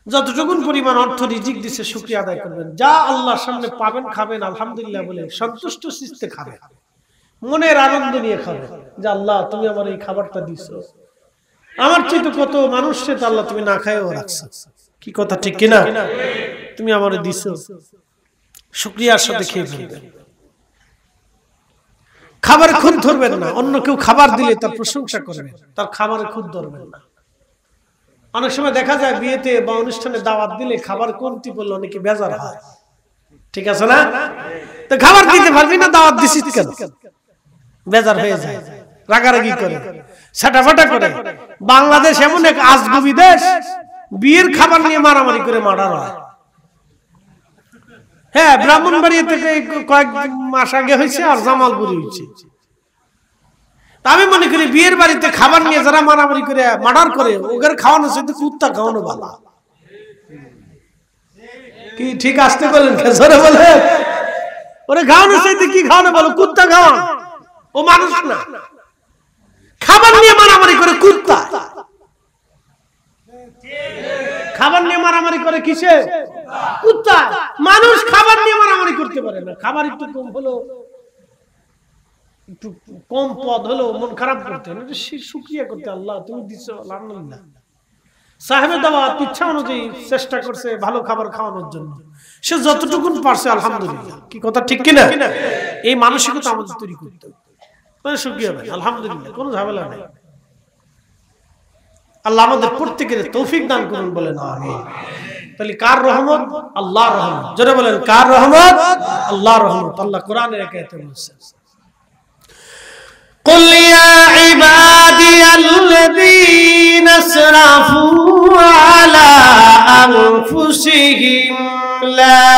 যতটুকু পরিমাণ অর্থ রিজিক দিচ্ছে শুকরিয়া আদায় করবেন। যা আল্লাহর সামনে পাবেন খাবেন আলহামদুলিল্লাহ বলে সন্তুষ্ট চিত্তে খাবেন, মনের আনন্দ নিয়ে খাবেন, যে আল্লাহ তুমি আমার এই খাবারটা দিছো, আমার চেয়ে তো কত মানুষকে তো আল্লাহ তুমি না খাইও রাখছো। কি কথা ঠিক কিনা? তুমি আমারে দিছো, শুকরিয়ার সাথে খেয়ে ফেলবেন। খাবারে খুদ ধরবেন না। অন্য কেউ খাবার দিলে তার প্রশংসা করবেন, তার খাবারে খুদ ধরবেন না। অনেক সময় দেখা যায় বিয়েতে বা অনুষ্ঠানে দাওয়াত দিলে খাবার কমতি পড়লে অনেকে বেজার হয়, ঠিক আছে না? তো খাবার দিতে পারবি না, দাওয়াত দিছিস কেন? বেজার হয়ে যায়, রাগারাগি করে, ছাটাফাটা করে। বাংলাদেশ এমন এক আজগুবি দেশ, বিয়ের খাবার নিয়ে মারামারি করে মার্ডার হয়। হ্যাঁ, ব্রাহ্মণবাড়িয়া থেকে কয়েক মাস আগে হয়েছে, আর জামালপুরে হয়েছে। আমি মনে করি বিয়ের বাড়িতে খাবার নিয়ে যারা মারামারি করে মার্ডার করে, ওদের খাওয়ানো চাইতে কুত্তা খাওয়ানো ভালো। কি ঠিক আসতে বলেন? জোরে বলে, ওরে খাওয়ানো চাইতে কি খাওয়ানো ভালো? কুত্তা খাওয়ান। ও মানুষ না, খাবার নিয়ে মারামারি করে কুত্তা। খাবার নিয়ে মারামারি করে কিসে? কুত্তা। মানুষ খাবার নিয়ে মারামারি করতে পারে না। খাবার একটু কম হলো, একটু কম পদ হলো মন খারাপ করতে, শুকরিয়া করতে, আল্লাহ তুমি দিছো আলহামদুলিল্লাহ। সাহেবে দাওয়াত ইচ্ছা অনুযায়ী চেষ্টা করছে ভালো খাবার খাওয়ানোর জন্য, সে যতটুকু পারছে আলহামদুলিল্লাহ। কি কথা ঠিক কিনা? এই মানসিকতা আমাদের তৈরি করতে হবে। শুকরিয়া ভাই, আলহামদুলিল্লাহ, কোনো ঝামেলা নাই। আল্লাহ আমাদের প্রত্যেকের তৌফিক দান করুন, বলেন আমিন। তাহলে কার রহমত? আল্লাহর রহমত। জোরে বলেন কার রহমত? আল্লাহর রহমত। আল্লাহ কোরআনের আয়াতে বলেছেন, قل يا عبادي الذين اسرفوا على أنفسهم لا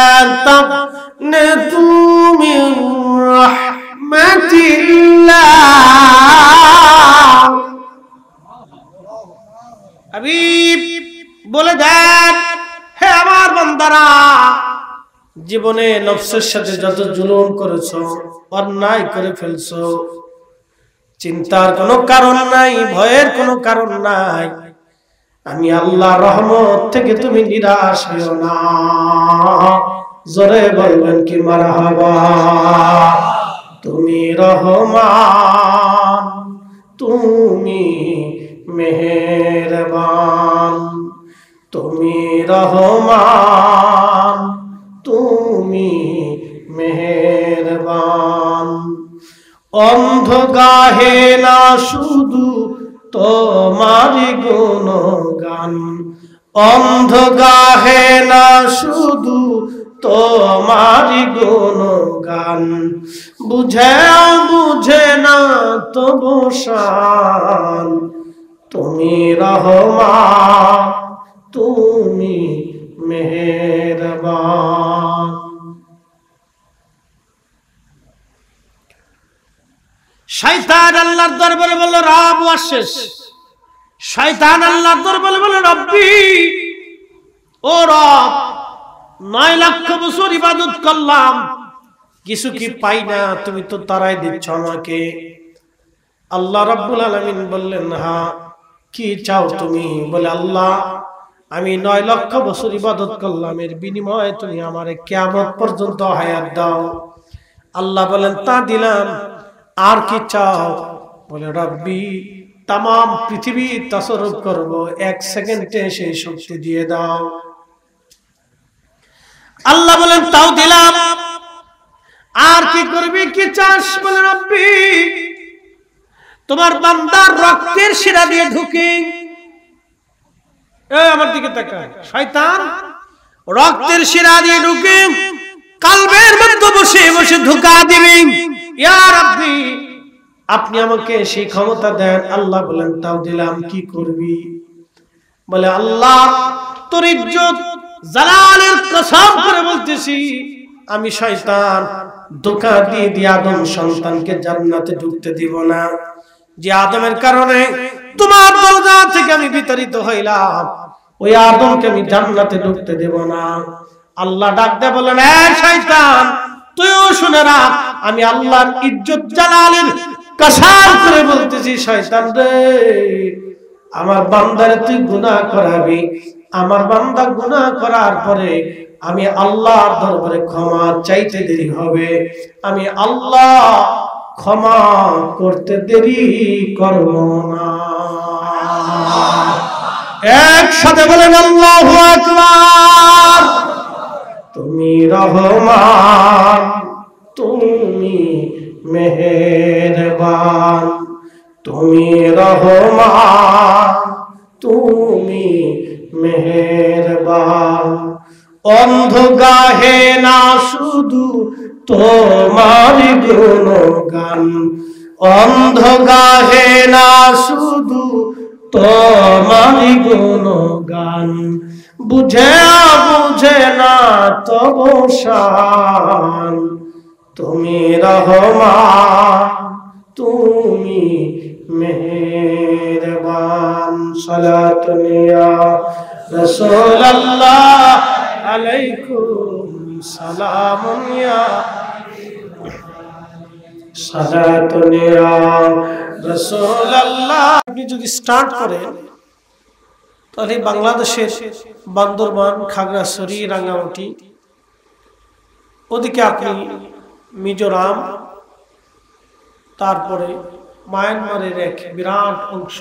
تقنطوا من رحمة الله। হাবিব বলে দেন, হে আমার বান্দারা, জীবনে নফসের সাথে যত জুলুম করেছো, অন্যায় করে ফেলছো, চিন্তার কোনো কারণ নাই, ভয়ের কোনো কারণ নাই। আমি আল্লাহ রহমত থেকে তুমি নিরাশ হইও না। জোরে বলবেন কি মারহাবা। তুমি রহমান, তুমি মেহেরবান, তুমি রহমান, তুমি মেহেরবান। অন্ধ গাহে না শুধু তোমারি গুণগান, অন্ধ গাহে না শুধু তোমারি গুণগান। বুঝে বুঝে না তবু শান, তুমি রহমান, তুমি মেহেরবান। শয়তান আল্লাহর দরবারে বলল, রব ওয়াশেষ। শয়তান আল্লাহর দরবারে বলল, রব্বি, ও রব, 9 লক্ষ বছর ইবাদত করলাম, কিছু কি পাই না? তুমি তো তারাই দিচ্ছ আমাকে। আল্লাহ রাব্বুল আলামিন বললেন, হ্যাঁ, কি চাও তুমি? বলে, আল্লাহ, আমি 9 লক্ষ বছর ইবাদত করলাম, এর বিনিময়ে তুমি আমারে কিয়ামত পর্যন্ত হায়াত দাও। আল্লাহ বলেন, তা দিলাম, আর কি চাও? বলে, রব্বি, তাম পৃথিবী তাসরুফ করব, 1 সেকেন্ডে সেই শক্তি দিয়ে দাও। আল্লাহ বলেন, তাও দিলাম, আর কি করবি, কি চাস? বলে, রব্বি, তোমার বান্দার রক্তের শিরা দিয়ে ঢুকে, আমার দিকে তাকায়, শয়তান রক্তের শিরা দিয়ে ঢুকে কালবের মধ্যে বসে বসে ধোঁকা দিবে। ইয়া রাব্বি, আপনি আমাকে সেই ক্ষমতা দেন। আল্লাহ বলেন, তাও দিলাম, কি করবি? বলে, আল্লাহ, তোর ইজ্জত জালালের কসম করে বলতেছি, আমি শয়তান ধোঁকা দিয়ে আদম সন্তানকে জান্নাতে ঢুকতে দিব না। যে আদমের কারণে তোমার দরজা থেকে আমি বিতাড়িত হইলাম, ওই আদমকে আমি জান্নাতে ঢুকতে দেব না। আল্লাহ ডাক দিয়ে বলেন, এ শয়তান, তুইও শুনে রাখ, আমি আল্লাহর ইজ্জত জালালের কসম করে বলতেছি, শয়তান রে, আমার বান্দারে তুই গুনাহ করাবি, আমার বান্দা গুনাহ করার পরে আমি আল্লাহর দরবারে ক্ষমা চাইতে দেরি হবে, আমি আল্লাহ ক্ষমা করতে দেরি করব না। একসাথে বলেন আল্লাহু আকবার। তুমি রহমান, তুমি মেহেরবান, তুমি রহমান, তুমি মেহেরবান। অন্ধ গাহে না শুধু তোমার গুণগান, অন্ধ গাহে না শুধু তোমার গুণগান। বুঝে বুঝে না তবু শান, তুমি রহমান, তুমি মেহেরবান। সালাতুন ইয়া রাসূলুল্লাহ আলাইকুম সালামুন ইয়া সালাতুন ইয়া রাসূলুল্লাহ। আপনি যদি স্টার্ট করেন তাহলে বাংলাদেশের বান্দরবান, খাগড়াছড়ি, রাঙ্গামাটি, ওদিকে আপনি মিজোরাম, তারপরে মায়ানমারের এক বিরাট অংশ,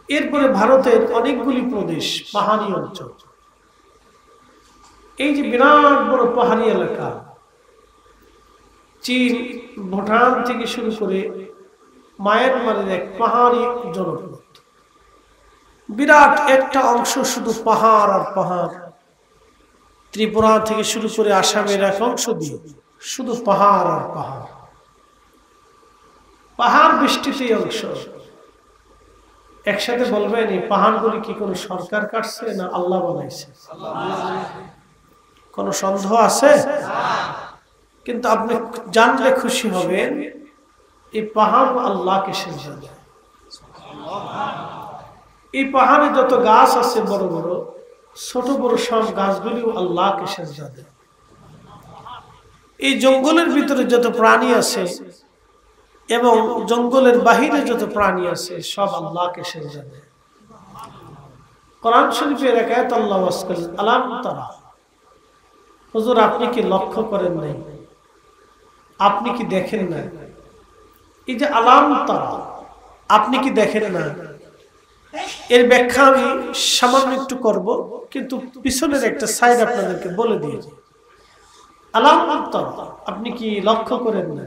এরপরে ভারতের অনেকগুলি প্রদেশ পাহাড়ি অঞ্চল, এই যে বিরাট বড় পাহাড়ি এলাকা, চীন ভুটান থেকে শুরু করে মায়ানমারের এক পাহাড়ি জনপদ, বিরাট একটা অংশ শুধু পাহাড় আর পাহাড়। ত্রিপুরা থেকে শুরু করে আসামের এক অংশ দিয়ে শুধু পাহাড় আর পাহাড়, পাহাড় বৃষ্টিতে অংশ। একসাথে বলবেন এই পাহাড়গুলি কি কোনো সরকার কাটছে না আল্লাহ বানাইছে? কোন সন্দেহ আছে? কিন্তু আপনি জানলে খুশি হবেন এই পাহাড় আল্লাহকে সেজদা দেয়। এই পাহাড়ে যত গাছ আছে বড় বড় ছোট বড় সব গাছগুলিও আল্লাহকে সেজদা দেয়। এই জঙ্গলের ভিতরে যত প্রাণী আছে এবং জঙ্গলের বাহিরে যত প্রাণী আছে সব আল্লাহকে সেজদা দেয়। কোরআন শরীফের এক আয়াত আল্লাহ ওয়াজ করেন, আলাম তারা, হুজুর আপনি কি লক্ষ্য করেন নাই, আপনি কি দেখেন না? এই যে আলাম তারা, আপনি কি দেখেন না, এর ব্যাখ্যা আমি সামান্য একটু করব, কিন্তু পিছনের একটা সাইড আপনাদেরকে বলে দিয়েছি। আলাম তারা, আপনি কি লক্ষ্য করেন না,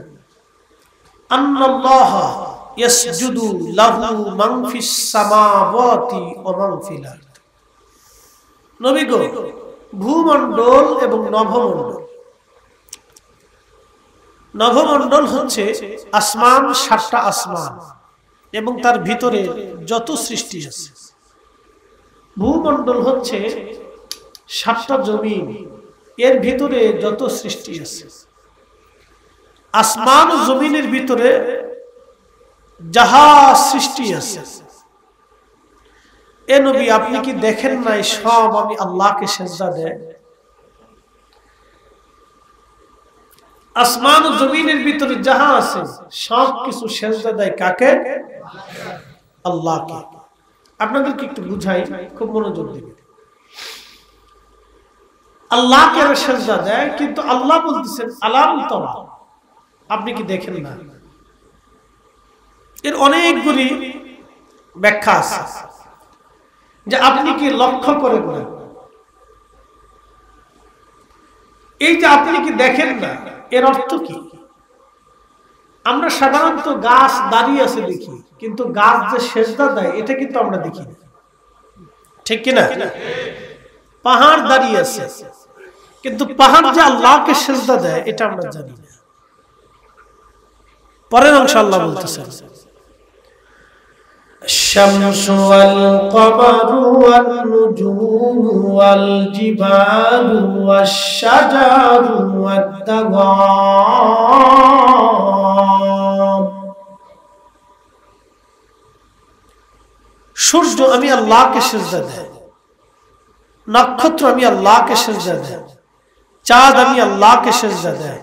আন্নাল্লাহ ইয়াসজুদু লাহু মান ফিস সামাওয়াতি ওয়া মান ফিল আরদ। নবী গো, ভূমণ্ডল এবং নভমণ্ডল, নভমণ্ডল হচ্ছে আসমান, 7টা আসমান এবং তার ভিতরে যত সৃষ্টি আছে। ভূমণ্ডল হচ্ছে 7টা জমিন, এর ভিতরে যত সৃষ্টি আছে। আসমান ও জমিনের ভিতরে যাহা সৃষ্টি আছে, এ নবী আপনি কি দেখেন নাই সব আমি আল্লাহকে সেজদা দেয়? আসমান ও জমিনের ভিতরে যাহা আছে সব কিছু সেজদা দেয় কাকে? আল্লাহকে। আপনাদেরকে একটু বুঝাই, খুব মনোযোগ দিবেন। আল্লাহকে সেজদা দেয়, কিন্তু আল্লাহ বলতেছেন আলাম তারা, আপনি কি দেখেন না? এর অনেকগুলি ব্যাখ্যা আছে যে আপনি কি লক্ষ্য করেন না। এই যে আপনি কি দেখেন না, এর অর্থ কি? আমরা সাধারণত গাছ দাঁড়িয়ে আছে দেখি, কিন্তু গাছ যে সেজদা দেয় এটা কিন্তু আমরা দেখি না, ঠিক কিনা? পাহাড় দাঁড়িয়ে আছে, কিন্তু পাহাড় যে আল্লাহকে সেজদা দেয় এটা আমরা জানি না। পরের অংশ আল্লাহ বলতেছেন, শামসু ওয়াল কমারু ওয়ান নুজুমু ওয়াল জিবালু ওয়াশ শাজারু ওয়াদ দাগাম। সূর্য আমি আল্লাহকে সিজদা দেই, নক্ষত্র আমি আল্লাহকে সিজদা দেই, চাঁদ আমি আল্লাহকে সিজদা দেই,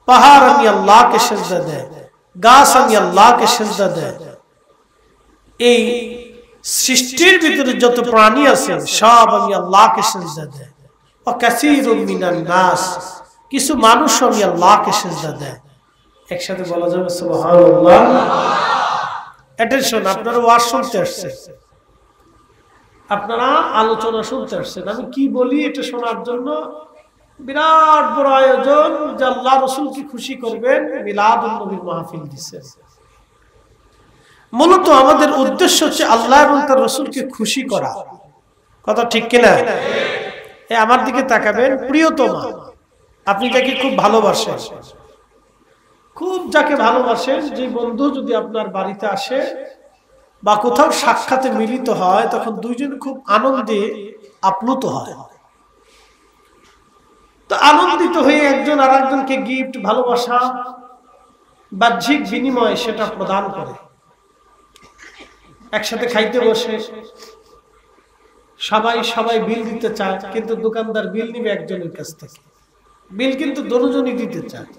পাহাড় আমি আল্লাহকে সিজদা দেই, গাছ আমি আল্লাহকে সিজদা দেই। এই সৃষ্টির ভিতরে যত প্রাণী আছে সব আমি আল্লাহকে সিজদা দেই। ওয়া কাসীরুম মিনান নাস, কিছু মানুষ আমি আল্লাহকে সিজদা দেই। একসাথে বলা যাবে সুবহানাল্লাহ। অ্যাটেনশন, আপনারা ওয়াজ শুনতে আসছেন, আপনারা আলোচনা শুনতে আসছেন, আমি কি বলি এটা শোনার জন্য বিরাট বড় আয়োজন যে আল্লাহ রাসূলকে খুশি করবেন, মিলাদুন নবীর মাহফিল দিচ্ছেন। মূলত আমাদের উদ্দেশ্য হচ্ছে আল্লাহ এবং তার রাসূলকে খুশি করা। কথা ঠিক কিনা? আমার দিকে তাকাবেন, প্রিয়তমা, আপনি যাকে খুব ভালোবাসেন, খুব যাকে ভালোবাসেন, যে বন্ধু যদি আপনার বাড়িতে আসে বা কোথাও সাক্ষাতে মিলিত হয়, তখন দুইজন খুব আনন্দে আপ্লুত হয়। তো আনন্দিত হয়ে একজন আর একজনকে গিফট, ভালোবাসা, বাহ্যিক বিনিময় সেটা প্রদান করে। একসাথে খাইতে বসে সবাই বিল দিতে চায়, কিন্তু দোকানদার বিল নিবে একজনের কাছ থেকে, বিল কিন্তু দুজনই দিতে চায়।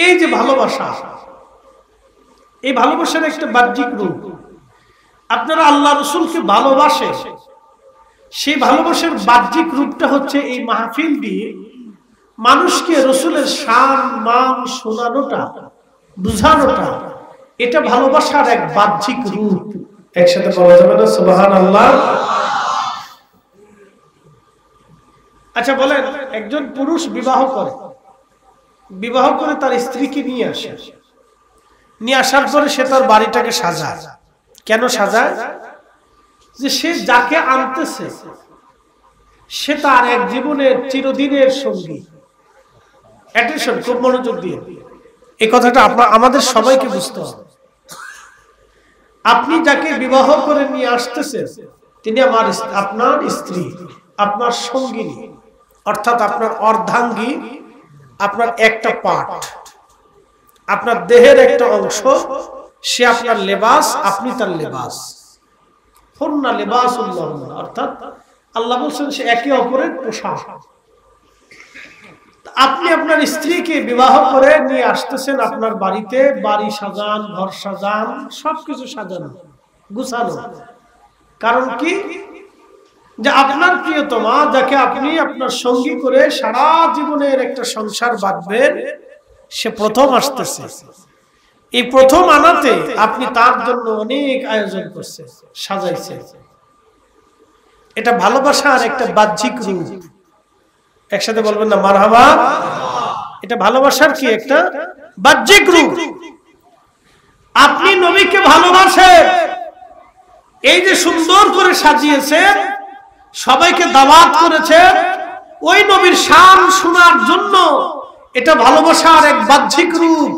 এই যে ভালোবাসা, এই ভালোবাসার একটা বাহ্যিক রূপ। আপনারা আল্লাহ রাসূলকে ভালোবাসেন, সেই ভালোবাসার বাহ্যিক রূপটা হচ্ছে এই মাহফিল দিয়ে মানুষকে রাসূলের শান মান শোনানোটা, বুঝানোটা, এটা ভালোবাসার এক বাহ্যিক রূপ। একসাথে বলা যাবে না সুবহানাল্লাহ? আচ্ছা বলেন, একজন পুরুষ বিবাহ করে তার স্ত্রীকে নিয়ে আসে, নিয়ে আসার পরে সে তার বাড়িটাকে সাজায়। কেন সাজায়? যে সে যাকে আনতেছে সে তার এক জীবনের চিরদিনের সঙ্গী। অ্যাটেনশন, খুব মনোযোগ দিয়ে এই কথাটা আমাদের সবাইকে বুঝতে হবে। আপনি যাকে বিবাহ করে নিয়ে আসতেছেন তিনি আপনার স্ত্রী, আপনার সঙ্গিনী, অর্থাৎ আপনার অর্ধাঙ্গী, আপনার একটা পার্ট, আপনার দেহের একটা অংশ। সে আপনার লেবাস, আপনি তার লেবাস। হুন্না লিবাসুল্লাহ, অর্থাৎ আল্লাহ বলছেন সে একে অপরের পোশাক। আপনি আপনার স্ত্রীকে বিবাহ করে নিয়ে আসতেছেন আপনার বাড়িতে, বাড়ি সাজান, ঘর সাজান, সবকিছু সাজানো গুছানো। কারণ কি? যে আপনার প্রিয়তমা, যাকে আপনি আপনার সঙ্গী করে সারা জীবনের একটা সংসার বাঁধবেন, সে প্রথম আসতেছে। এই প্রথম আনাতে আপনি তার জন্য অনেক আয়োজন করছেন, সাজাইছেন। এটা ভালোবাসার একটা বাহ্যিক রূপ। একসাথে বলবেন না মারহাবা? এটা ভালোবাসার কি একটা বাহ্যিক রূপ। আপনি নবীকে ভালোবাসেন, এই যে সুন্দর করে সাজিয়েছেন, সবাইকে দাওয়াত করেছেন ওই নবীর শান শোনার জন্য। এটা ভালোবাসার এক বাহ্যিক রূপ।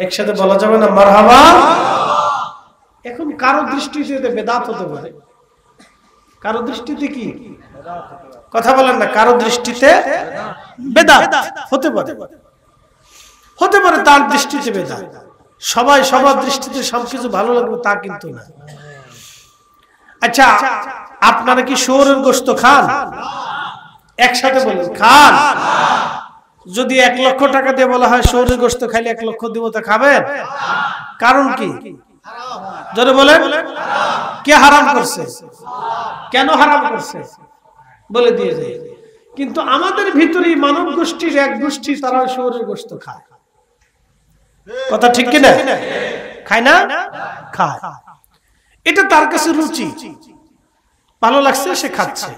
একসাথে বলা যাবে না মারহাবা? এখন কারো দৃষ্টিতে বেদাত হতে পারে, কারো দৃষ্টিতে কি? কথা বলেন না, কারো দৃষ্টিতে বেদাত হতে পারে, হতে পারে তার দৃষ্টিতে বেদাত। সবাই সবার দৃষ্টিতে সবকিছু ভালো লাগবে তা কিন্তু না। আচ্ছা, আপনারা কি শুয়োরের গোশত খান? একসাথে বলেন খান। যদি 1 লক্ষ টাকা দিয়ে বলা হয় শুয়োরের গোশত খাইলে 1 লক্ষ দিব, তা খাবেন? কারণ কি? জোরে বলেন। কে হারাম করছে? কেন হারাম করছে বলে দিয়ে যায়। কিন্তু আমাদের ভিতরে মানব গোষ্ঠীর এক গোষ্ঠী তারা শুয়োরের গোশত খায়। কথা ঠিক কিনা? খায় না? খায়। এটা তার কাছে রুচি, ভালো লাগছে, সে খাচ্ছে।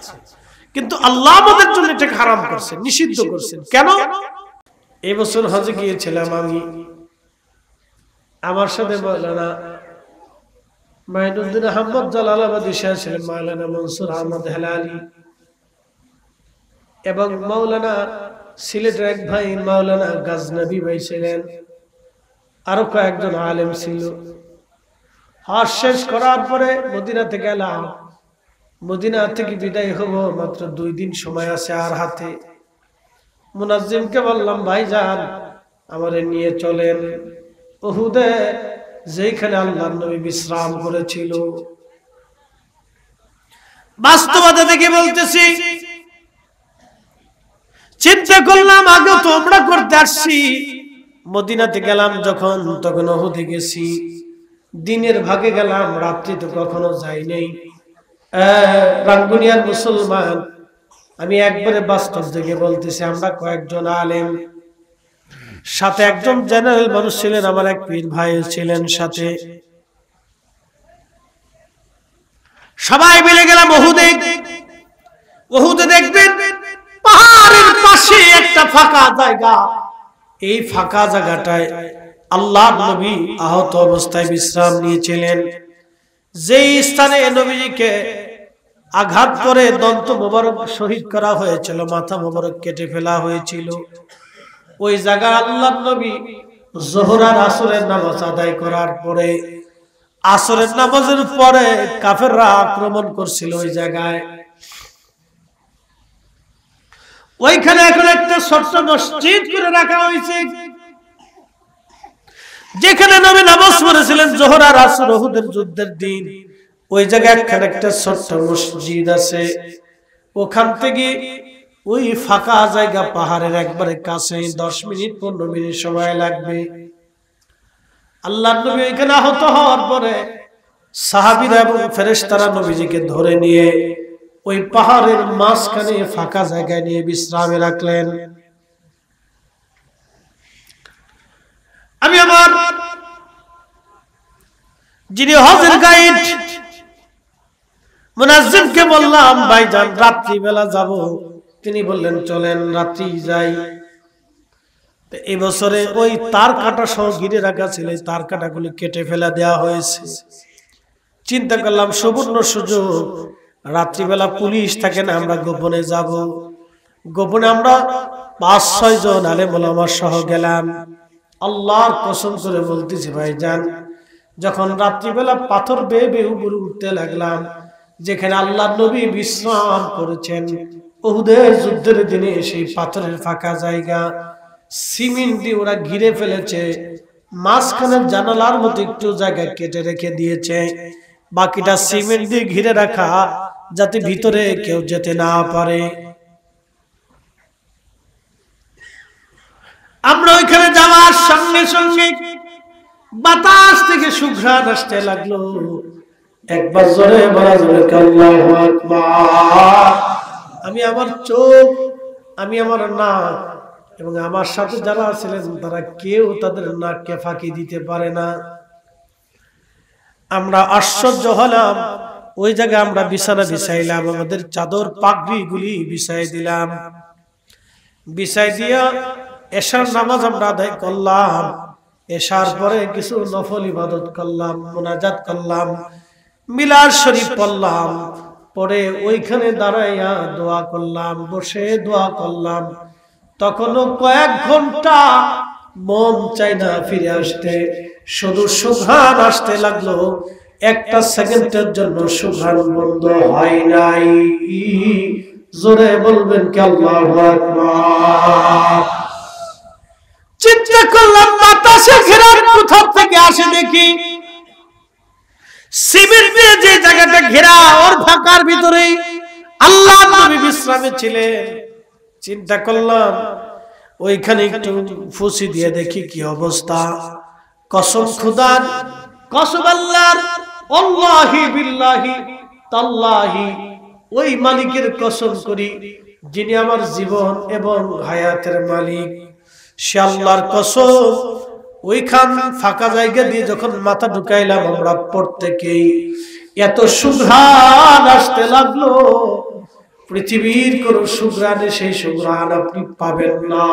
কিন্তু আল্লাহ আমাদের জন্য এটাকে হারাম করছেন, নিষিদ্ধ করছেন। কেন? এই বছর হজে গিয়েছিলাম আমি, আমার সাথে মাওলানা মাইনুদ্দিন আহমদ জালালাবাদী সাহেব ছিলেন, মাওলানা মনসুর আহমদ হেলালি, এবং মাওলানা সিলেটের এক ভাই মাওলানা গাজনবী ভাই ছিলেন, আরো কয়েকজন আলেম ছিল। হজ শেষ করার পরে মদিনাতে গেলাম। মদিনা থেকে বিদায় হব, মাত্র 2 দিন সময় আছে আর হাতে। মুনাজ্জিমকে বললাম, ভাইজান আমারে নিয়ে চলেন উহুদে, যেখানে আল্লাহর নবী বিশ্রাম করেছিল। বাস্তবতা থেকে বলতেছি, চিন্তা করলাম আগে তো আমরা করতে আসছি, মদিনাতে গেলাম যখন তখন উহুদে গেছি, দিনের ভাগে গেলাম, রাত্রি তো কখনো যাই নাই। রাঙ্গুনিয়ার মুসলমান, আমি একবারে বাস্তব থেকে বলতেছি, আমরা কয়েকজন আলেম, সাথে একজন জেনারেল মানুষ ছিলেন, আমার এক পীর ভাই ছিলেন সাথে, সবাই মিলে গেলাম উহুদে। উহুদে দেখবেন পাহাড়ের পাশে একটা ফাঁকা জায়গা, এই ফাঁকা জায়গাটায় আল্লাহর নবী আহত অবস্থায় বিশ্রাম নিয়েছিলেন। যেই স্থানে নবীজিকে আঘাত করে দন্ত মোবারক শহীদ করা হয়েছিল, মাথা মোবারক কেটে ফেলা হয়েছিল, ওই জায়গা আল্লাহর নবী যোহর আর আসরের নামাজ আদায় করার পরে, আসরের নামাজের পরে কাফেররা আক্রমণ করছিল ওই জায়গায়। ওইখানে এখন একটা ছোট্ট মসজিদ করে রাখা হয়েছে, যেখানে নবী নামাজ পড়েছিলেন যোহর আর আসর উহুদের যুদ্ধের দিন। ওই জায়গায় একটা ছোট্ট মসজিদ আছে। ওখান থেকে ওই ফাঁকা জায়গা পাহাড়ের একবারে কাছে 10 মিনিট 15 মিনিট সময় লাগবে। আল্লাহর নবী এখানে আহত হওয়ার পরে সাহাবীরা এবং ফেরেশতারা নবীজিকে ধরে নিয়ে ওই পাহাড়ের মাঝখানে ফাঁকা জায়গায় নিয়ে বিশ্রামে রাখলেন। আমি আমার যিনি হজের গাইড মুনাজ্জিমকে বললাম ভাইজান রাত্রি বেলা যাব, তিনি বললেন চলেন রাত্রি যাই। এই বছরে ওই তার কাটা সহ ঘিরে রাখা ছিল, তার কাটাগুলি কেটে ফেলা দেওয়া হয়েছে। চিন্তা করলাম সুবর্ণ সুযোগ, রাত্রিবেলা পুলিশ থাকে না, আমরা গোপনে যাব। গোপনে আমরা ৫-৬ জন আলেম ওলামা সহ গেলাম। আল্লাহর কসম করে বলতেছি ভাইজান, যখন রাত্রিবেলা পাথর বেয়ে বেয়ে উপরে উঠতে লাগলাম, যেখানে আল্লাহর নবী বিশ্রাম করেছেন উহুদের যুদ্ধের দিনে, সেই পাথরের ফাঁকা জায়গা সিমেন্ট দিয়ে ওরা ঘিরে ফেলেছে। মাঝখানের জানালার মতো একটু জায়গা কেটে রেখে দিয়েছে, বাকিটা সিমেন্ট দিয়ে ঘিরে রাখা, যাতে ভিতরে কেউ যেতে না পারে। আমরা ওইখানে যাওয়ার সঙ্গে সঙ্গে বাতাস থেকে সুঘ্রাণ আসতে লাগলো। একবার জোরে বলা যাবে আল্লাহু আকবার। আমি আমার চোখ, আমি আমার নাক এবং আমার সাথে যারা ছিলেন তারা কেউ তাদের নাককে ফাঁকি দিতে পারে না। আমরা আশ্চর্য হলাম। ওই জায়গায় আমরা বিছানা বিছাইলাম, আমাদের চাদর পাগড়ি গুলি বিছাই দিলাম। বিছাই দিয়া এশার নামাজ আমরা আদায় করলাম। এশার পরে কিছু নফল ইবাদত করলাম, মুনাজাত করলাম, মিলাদ শরীফ পড়লাম, পরে ওইখানে দাঁড়াইয়া দোয়া করলাম, বসে দোয়া করলাম। তখনও কয়েক ঘন্টা মন চাই না ফিরে আসতে, শুধু সুঘ্রাণ আসতে লাগলো। একটা সেকেন্ডের জন্য সুঘ্রাণ বন্ধ হয় নাই। জোরে বলবেন কি আল্লাহু আকবার। চিন্তা করলাম বাতাসে ঘেরা কোথা থেকে আসে দেখি, সিমেন্ট দিয়ে যে জায়গাটা ঘেরা ওর ফাঁকার ভিতরে আল্লাহ নবী বিশ্রামে ছিলেন। চিন্তা করলাম ওইখানে একটু ফুসি দিয়ে দেখি কি অবস্থা। কসম খুদার, কসম আল্লাহর, আল্লাহি বিল্লাহি তাল্লাহি, ওই মালিকের কসম করি যিনি আমার জীবন এবং হায়াতের মালিক, সে আল্লাহর কসম। ওইখান ফাঁকা জায়গা দিয়ে যখন মাথা ঢুকাইলাম আমরা প্রত্যেকেই, এত সুঘ্রাণ আসতে লাগলো, পৃথিবীর কোন সুঘ্রাণে সেই সুঘ্রাণ আপনি পাবেন না।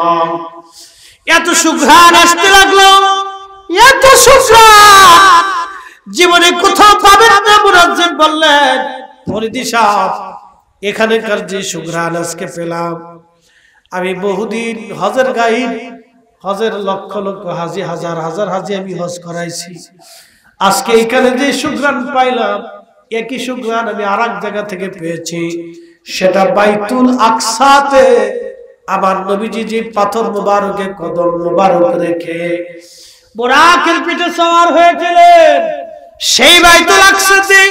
এত সুঘ্রাণ আসতে লাগলো, এত সুঘ্রাণ জীবনে কোথাও পাবেন না। মুনাজ্জিম বললেন ফরিদি সাহেব, এখানকার যে সুঘ্রাণ আজকে পেলাম, আমি বহুদিন হজের গাইড, হজের লক্ষ লক্ষ হাজি, হাজার হাজার হাজি আমি হজ করাইছি। আজকে এখানে যে সুঘ্রাণ পাইলাম, একই সুঘ্রাণ আমি আর এক জায়গা থেকে পেয়েছি। সেটা বাইতুল আকসাতে আমার নবীজি যে পাথর মোবারকে কদম মোবারক রেখে বুরাকের পিঠে সওয়ার হয়েছিলেন, সেই বাইতুল আকসাতে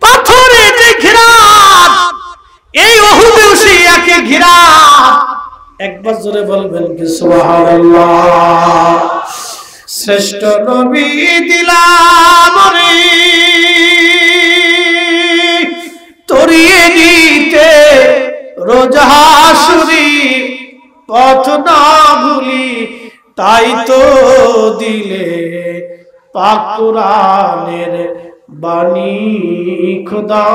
পাথরে যে ঘিরাত, এই উহুদেও সেই একই ঘিরাত। একবার জোরে বলবেন কি সুবহানাল্লাহ। শ্রেষ্ঠ নবী দিলাম রে তরিয়ে নিতে রোজ হাসুরি, পথ না ভুলি তাই তো দিলে পাক কুরআনের বাণী। খোদা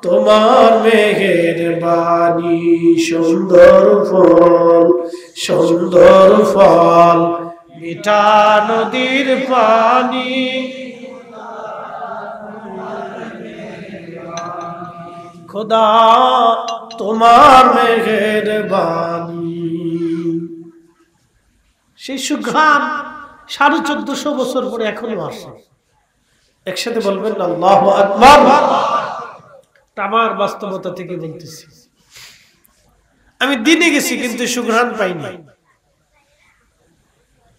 তোমার মেহেরবানি, সুন্দর ফল সুন্দর ফল মিঠা নদীর পানি, খোদা তোমার মেহেরবানি। সেই সুঘ্রাণ 1450 বছর পরে এখনো আসে। একসাথে বলবেন আল্লাহু আকবার। আমার বাস্তবতা থেকে বলতেছি, আমি দিনে গেছি কিন্তু সুঘ্রাণ পাইনি।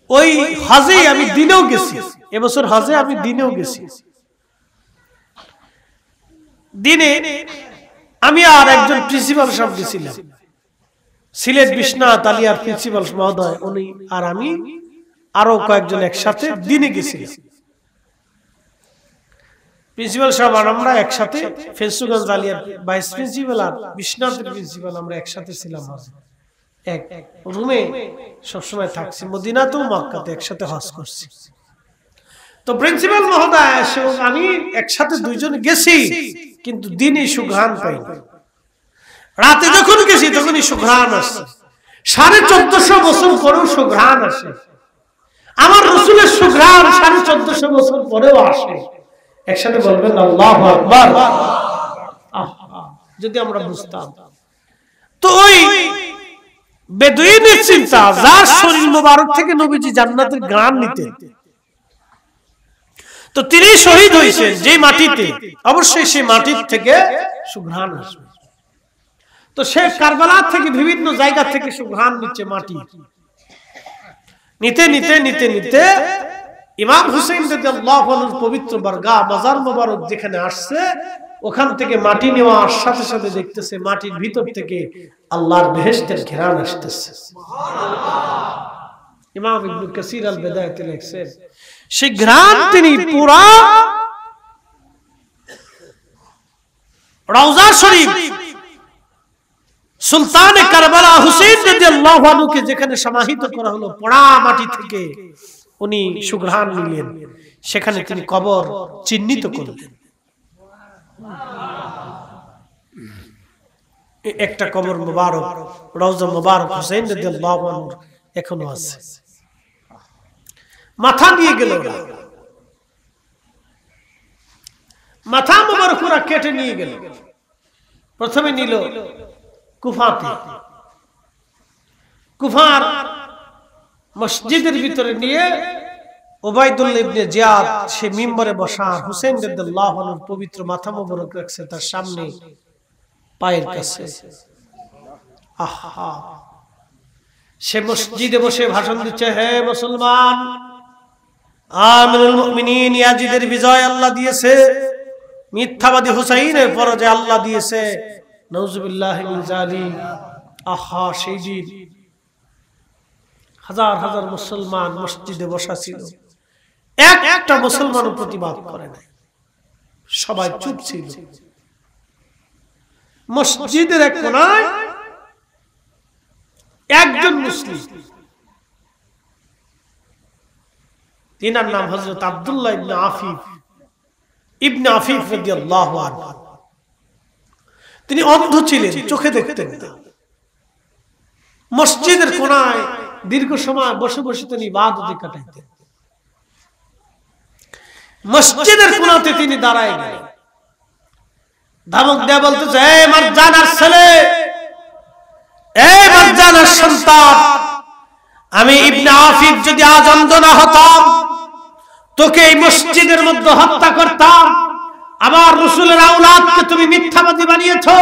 ওই হজে আমি দিনেও গেছি, এবছর হজে আমি দিনেও গেছি। দিনে আমি আর একজন প্রিন্সিপাল সাহেব গেছিলাম, সিলেট বিশ্বনাথ আলিয়ার প্রিন্সিপাল মহোদয়, উনি আর আমি আরো কয়েকজন একসাথে দিনে গেছিলাম। প্রিন্সিপাল সাহেব আর আমরা একসাথে ফেসুগঞ্জ আলিয়ার ভাইস প্রিন্সিপাল আর বিশ্বনাথের প্রিন্সিপাল আমরা একসাথে ছিলাম হজে, এক রুমে সবসময় থাকছি। মদিনাতেও মক্কাতে একসাথে হজ করছি। তো প্রিন্সিপাল মহোদয় আমি একসাথে দুইজন গেছি, কিন্তু দিনে সুঘ্রাণ পাইনি। রাতে যখন গেছি তখনই সুঘ্রাণ আসছে। 1450 বছর পরেও সুঘ্রাণ আসে। আমার রাসূলের সুঘ্রাণ 1450 বছর পরেও আসে। একসাথে বলবেন আল্লাহু আকবার। যদি আমরা বুঝতাম। তো ওই বেদুইনের চিন্তা, যার শরীর মোবারক থেকে নবীজি জান্নাতের ঘ্রাণ নিতেন, তো তিনি শহীদ হয়েছেন যে মাটিতে, অবশ্যই সেই মাটির থেকে সুঘ্রাণ আসবে। তো সে কারবালা থেকে বিভিন্ন জায়গা থেকে সুঘ্রাণ নিচ্ছে মাটি, নিতে নিতে নিতে নিতে ইমাম হুসাইন রাদিয়াল্লাহু আনহুর পবিত্র বারগাহ মাজার মোবারক যেখানে আসছে, ওখান থেকে মাটি নেওয়ার সাথে সাথে দেখতেছে মাটির ভিতর থেকে আল্লাহর বেহেশতের ঘ্রাণ আসতেছে। সুবহানাল্লাহ। ইমাম ইবনে কাসির আল বিদায়াতে লিখছেন, সেই ঘ্রাণ তিনি পুরা রওজা শরীফ সুলতানে কারবালা হুসাইন রাদিয়াল্লাহু আনহুকে যেখানে সমাহিত করা হলো, পোড়া মাটি থেকে উনি সুঘ্রাণ নিলেন, সেখানে তিনি কবর চিহ্নিত করলেন। একটা কবর মুবারক, রওজা মুবারক হুসাইন রাদিয়াল্লাহু আনহুর এখনো আছে। মাথা নিয়ে গেল, মাথা মুবারক পুরা কেটে নিয়ে গেল। প্রথমে নিল কুফাতে, কুফার মসজিদের ভিতরে নিয়ে উবাইদুল্লাহ ইবনে জিয়াদ সে মিম্বরে বসা, হুসাইন রাদিয়াল্লাহু আনহুর পবিত্র মাথা মুবারক রাখছে তার সামনে পায়ের কাছে। আহা, সে মসজিদে বসে ভাষণ দিচ্ছে, হে মুসলমান, আমিরুল মুমিনিন ইয়াজিদের বিজয় আল্লাহ দিয়েছে, মিথ্যাবাদী হুসাইনের পরাজয় আল্লাহ দিয়েছে, নাউজুবিল্লাহি মিন যালিক। আহা, সেই দিন হাজার হাজার মুসলমান মসজিদে বসা ছিল, একটা মুসলমানও প্রতিবাদ করে নাই, সবাই চুপ ছিল। মসজিদের এক কোণায় একজন মুসলিম, তিনার নাম হযরত আব্দুল্লাহ ইবনে আফিফ রাদিয়াল্লাহু আনহু। তিনি অন্ধ ছিলেন, চোখে দেখতেন না। মসজিদের কোণায় দীর্ঘ সময় বসে বসে তিনি ইবাদতে কাটাইতেন। মসজিদের কোণাতে তিনি দাঁড়ায় গেলেন, ধমক দেয়া বলতেছে, এই মারজানার ছেলে, এই মারজানার সন্তান, আমি ইবনে আফিফ যদি আজ অন্ধ না হতাম, তোকে এই মসজিদের মধ্যে হত্যা করতাম। আমার রাসূলের আওলাদকে তুমি মিথ্যাবাদী বানিয়েছো,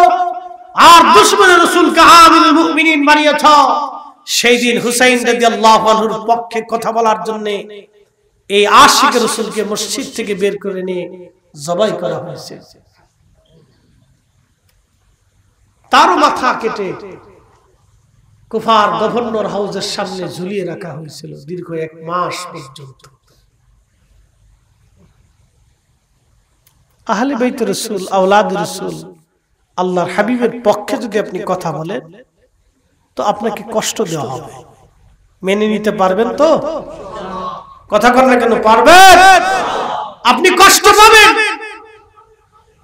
আর দুশমনের রাসূলকে আমিরুল মুমিনিন বানিয়েছো। সেই দিন হুসাইন রাদিয়াল্লাহু আনহুর পক্ষে কথা বলার জন্য এই আশিক রাসূলকে মসজিদ থেকে বের করে নিয়ে জবাই করা হয়েছে। তার মাথা কেটে কুফার গভর্নর হাউসের সামনে ঝুলিয়ে রাখা হয়েছিল দীর্ঘ 1 মাস পর্যন্ত। আহলে বাইত রাসূল, আওলাদ রাসূল, আল্লাহর হাবিবের পক্ষে যদি আপনি কথা বলেন, তো আপনাকে কষ্ট দেওয়া হবে। মেনে নিতে পারবেন তো? কথা বলেন না কেন? পারবেন? আপনি কষ্ট পাবেন,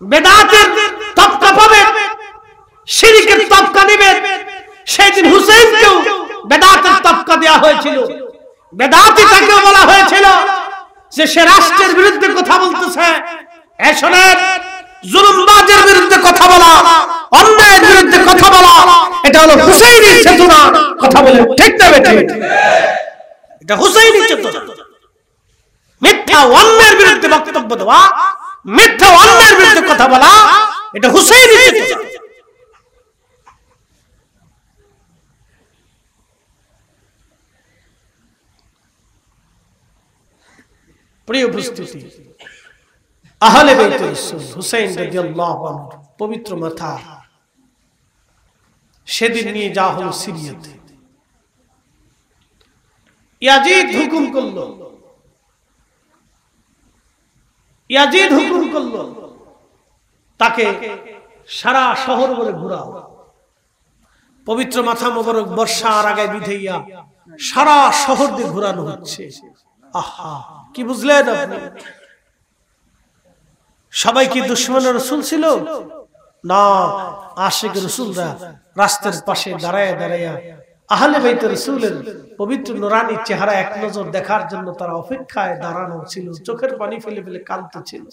বেদাতের তবকা পাবেন, শিরকের তবকা নেবেন। সেদিন হুসাইনকেও বেদাতের তবকা দেওয়া হয়েছিল। বেদাতি তাকে বলা হয়েছিল যে সে রাষ্ট্রের বিরুদ্ধে কথা বলতেছে। শোনেন, জুলুমবাজের বিরুদ্ধে কথা বলা, অন্যায়ের বিরুদ্ধে কথা বলা, এটা হলো হুসাইনের চেতনা। কথা বলে ঠিক না বেঠিক? এটা হুসাইনের চেতনা। মিথ্যা অন্যায়ের বিরুদ্ধে বক্তব্য দেওয়া, মিথ্যা অন্যায়ের বিরুদ্ধে কথা বলা, এটা হুসাইনের চেতনা। প্রিয় উপস্থিতি, আহলে বাইত রাসূল হুসাইন রাদিয়াল্লাহু আনহু পবিত্র মাথা সেদিন নিয়ে যাওয়া হলো সিরিয়াতে। ইয়াজিদ হুকুম করল তাকে সারা শহর বলে ঘোরাও। পবিত্র মাথা মোবারক বর্ষার আগে বিধাইয়া সারা শহর দিয়ে ঘোরানো হচ্ছে। আহা কি বুঝলেন আপনি? সবাই কি দুশমন রাসূল ছিল? না, আশিক রাসূলরা রাস্তার পাশে দাঁড়ায় দাঁড়ায় আহলে বাইত রাসূলের পবিত্র নূরানী চেহারা এক নজর দেখার জন্য তারা অপেক্ষায় দাঁড়ানো ছিল, চোখের পানি ফেলে ফেলে কাঁদতেছিল।